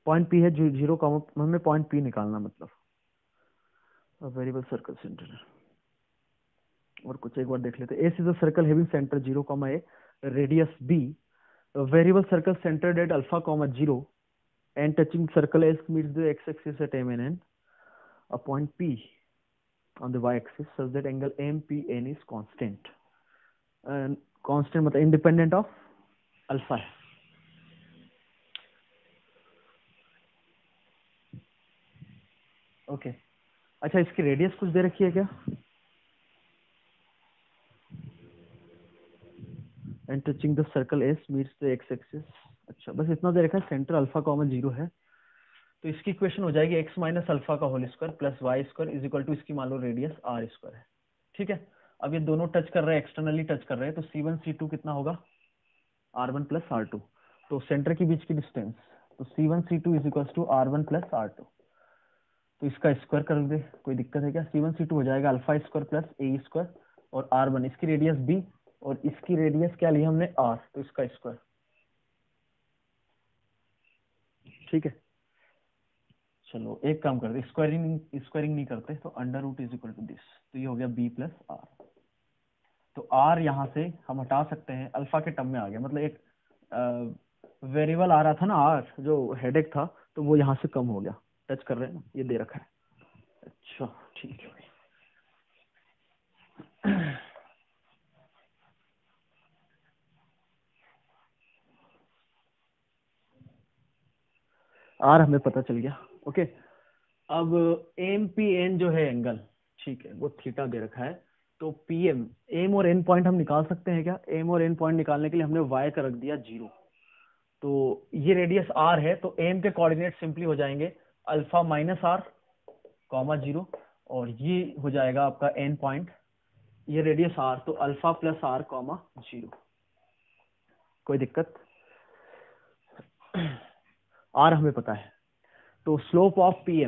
Point p है 0, हमें पॉइंट p निकालना, मतलब वेरिएबल सर्कल सेंटर। और कुछ एक बार देख लेते हैं। S is a circle having centre 0, a, radius b, variable circle centred at alpha, 0 and touching circle S meets the x-axis at m and n, a point P on the y-axis such that angle MPN is constant, and constant मतलब independent of alpha है। ओके अच्छा, इसकी रेडियस कुछ दे रखी है क्या, and touching the circle S meets the x-axis, अच्छा बस इतना दे रखा है, सेंटर अल्फा, 0 है, तो इसकी इक्वेशन हो जाएगी x माइनस अल्फा का whole square plus Y square is equal to, इसकी मान लो रेडियस r स्क्वायर है, ठीक है। अब ये दोनों टच कर रहे हैं, एक्सटर्नली टच कर रहे हैं, तो C1 C2 कितना होगा, R1 प्लस R2, तो सेंटर के बीच की डिस्टेंस, तो C1 C2 is equal to R1 plus R2, तो इसका स्क्वायर कर दे, कोई दिक्कत है क्या। C1 C2 हो जाएगा alpha square plus a square, और R1 इसकी रेडियस b और इसकी रेडियस क्या ली हमने r, तो इसका स्क्वायर, ठीक है। चलो एक काम करते, स्क्वायरिंग नहीं करते, तो under root is equal to this, तो ये हो गया b प्लस r, तो r यहाँ से हम हटा सकते हैं, अल्फा के टर्म में आ गया, मतलब एक वेरिएबल आ रहा था ना r, जो हेडेक था, तो वो यहाँ से कम हो गया, टच कर रहे हैं ना, ये दे रखा है। अच्छा ठीक है भाई, r हमें पता चल गया, ओके। अब एम पी एन जो है एंगल, ठीक है, वो थीटा दे रखा है, तो पी एम, एम और एन पॉइंट हम निकाल सकते हैं क्या। एम और एन पॉइंट निकालने के लिए हमने वाई का रख दिया 0, तो ये रेडियस r है, तो एम के कोऑर्डिनेट सिंपली हो जाएंगे अल्फा माइनस r, 0, और ये हो जाएगा आपका एन पॉइंट, ये रेडियस r, तो अल्फा प्लस r, 0। कोई दिक्कत, r हमें पता है, तो slope of P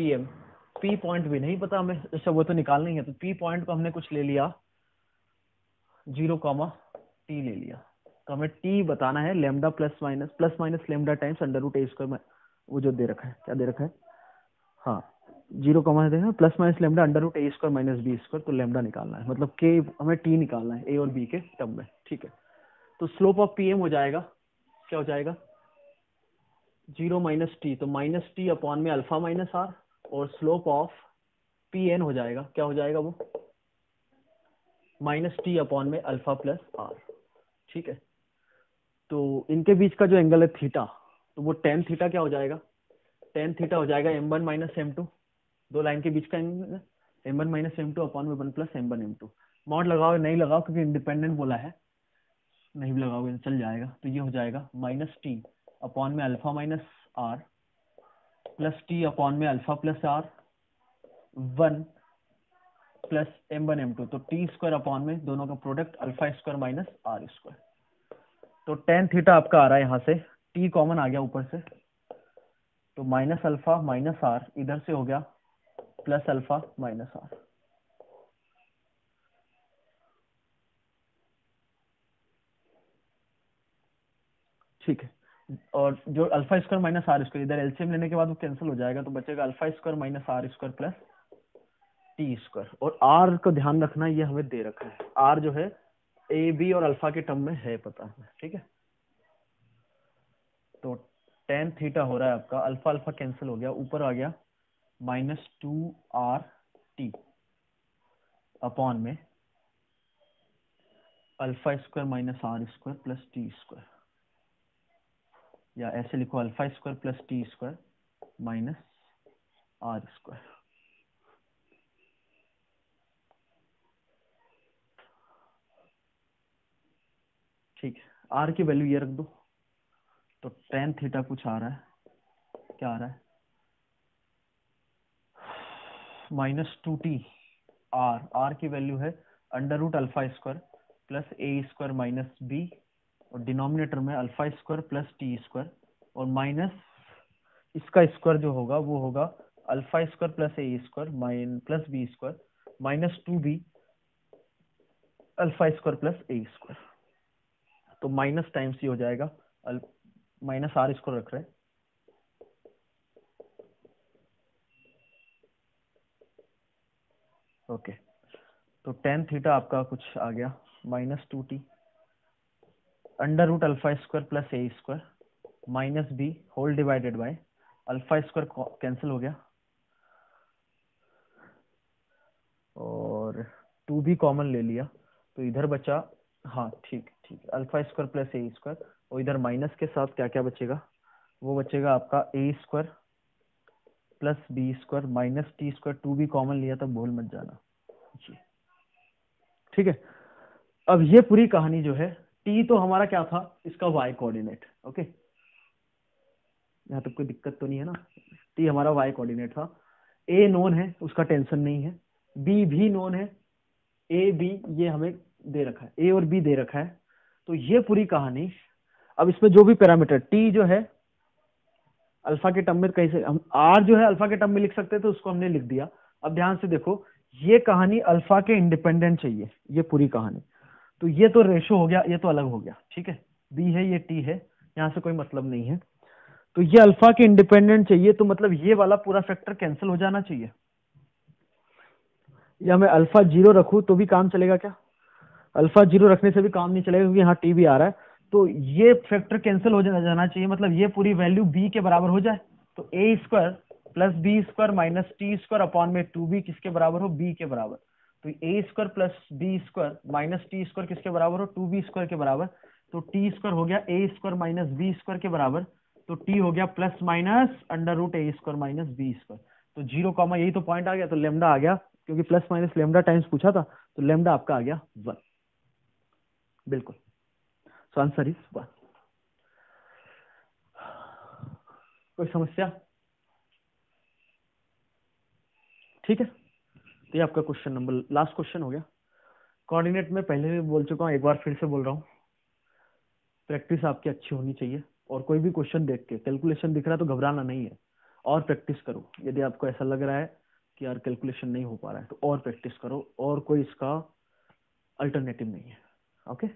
M P point भी नहीं पता हमें, अच्छा वो तो निकालना ही है, तो पी पॉइंट को हमने कुछ ले लिया 0, टी ले लिया, तो हमें टी बताना है lambda plus minus lambda times under root a square, वो जो दे रखा है, क्या दे रखा है, हाँ 0, देखा plus minus lambda under root a square minus b square, तो लेमडा निकालना है, मतलब के हमें टी निकालना है ए और बी के टर्म में, ठीक है। तो स्लोप ऑफ पी एम हो जाएगा, क्या हो जाएगा 0 माइनस टी, तो माइनस टी अपॉन में अल्फा माइनस आर, और स्लोप ऑफ पी एन हो जाएगा, क्या हो जाएगा वो माइनस टी अपॉन में अल्फा प्लस आर, ठीक है। तो इनके बीच का जो एंगल है थीटा, तो वो टेन थीटा क्या हो जाएगा, टेन थीटा हो जाएगा m1 माइनस m2, दो लाइन के बीच का angle m1 minus m2 upon में 1 प्लस m1 m2, मॉड लगाओ नहीं लगाओ क्योंकि इंडिपेंडेंट बोला है, नहीं भी लगाओगे चल जाएगा, तो ये हो जाएगा माइनस टी अपॉन में alpha minus r plus t upon में alpha plus r 1 plus m1 m2, तो टी स्क्वायर अपॉन में दोनों का product alpha square minus r square, तो टेन थीटा आपका आ रहा है यहाँ से, टी कॉमन आ गया ऊपर से, तो माइनस अल्फा माइनस आर इधर से हो गया प्लस अल्फा माइनस आर, ठीक है। और जो alpha square minus r square इधर एलसीएम लेने के बाद वो कैंसिल हो जाएगा, तो बचेगा alpha square minus r square plus t square, और आर को ध्यान रखना ये हमें दे रखा है, आर जो है ए बी और अल्फा के टर्म में है पता है, ठीक है। तो टेन थीटा हो रहा है आपका, अल्फा अल्फा कैंसिल हो गया, ऊपर आ गया माइनस 2r टी अपॉन में alpha square minus r square plus t square, या ऐसे लिखो alpha square plus t square minus r square, ठीक है। आर की वैल्यू ये रख दो, तो टेन थीटा कुछ आ रहा है, क्या आ रहा है माइनस 2t, आर की वैल्यू है under root alpha square plus a square minus b, और डिनोमिनेटर में alpha square plus t square, और माइनस इसका स्क्वायर जो होगा वो होगा alpha square plus a square mine plus B square minus 2b alpha square plus a square, तो माइनस टाइम्स ही हो जाएगा, माइनस आर स्क्वायर रख रहे हैं, ओके। तो टेन थीटा आपका कुछ आ गया minus 2t under root alpha square plus a square minus b whole divided by alpha square cancel हो गया, और 2b कॉमन ले लिया, तो इधर बचा, हाँ ठीक ठीक, alpha square plus a square, और इधर माइनस के साथ क्या क्या बचेगा, वो बचेगा आपका a square plus B square minus T square, 2b common लिया था भूल मत जाना जी, ठीक है। अब ये पूरी कहानी जो है, टी तो हमारा क्या था, इसका वाई कोऑर्डिनेट, ओके, यहाँ तक कोई दिक्कत तो नहीं है ना, टी हमारा वाई कोऑर्डिनेट था, ए नोन है उसका टेंशन नहीं है, बी भी नोन है, ए बी ये हमें दे रखा है, ए और बी दे रखा है, तो ये पूरी कहानी। अब इसमें जो भी पैरामीटर टी जो है अल्फा के टर्म में, कैसे हम आर जो है अल्फा के टर्म में लिख सकते थे, तो उसको हमने लिख दिया। अब ध्यान से देखो, ये कहानी अल्फा के इंडिपेंडेंट चाहिए, ये पूरी कहानी, तो ये तो रेशो हो गया, ये तो अलग हो गया, ठीक है, बी है ये टी है, यहाँ से कोई मतलब नहीं है, तो ये अल्फा के इंडिपेंडेंट चाहिए, तो मतलब ये वाला पूरा फैक्टर कैंसिल हो जाना चाहिए, या मैं अल्फा 0 रखूं तो भी काम चलेगा क्या, अल्फा 0 रखने से भी काम नहीं चलेगा क्योंकि यहाँ टी भी आ रहा है, तो ये फैक्टर कैंसिल हो जाना चाहिए, मतलब ये पूरी वैल्यू बी के बराबर हो जाए, तो A square plus B square minus T square upon में 2b किसके बराबर हो, बी के बराबर, तो A square plus B square minus T square किसके बराबर हो, 2b स्क्वायर के बराबर, तो टी स्क्वायर हो गया ए स्क्वायर माइनस बी स्क्वायर के बराबर, तो टी हो गया plus minus under root a square minus b square, तो 0 कॉमा यही तो पॉइंट आ गया, तो लेमडा आ गया, क्योंकि प्लस माइनस लेमडा टाइम्स पूछा था, तो लेमडा आपका आ गया 1, बिल्कुल, सो आंसर इज 1। कोई समस्या, ठीक है, तो ये आपका क्वेश्चन नंबर, लास्ट क्वेश्चन हो गया। कोऑर्डिनेट में पहले भी बोल चुका हूँ, एक बार फिर से बोल रहा हूँ, प्रैक्टिस आपकी अच्छी होनी चाहिए, और कोई भी क्वेश्चन देख के कैलकुलेशन दिख रहा है तो घबराना नहीं है, और प्रैक्टिस करो, यदि आपको ऐसा लग रहा है कि यार कैलकुलेशन नहीं हो पा रहा है, तो और प्रैक्टिस करो, और कोई इसका अल्टरनेटिव नहीं है। ओके।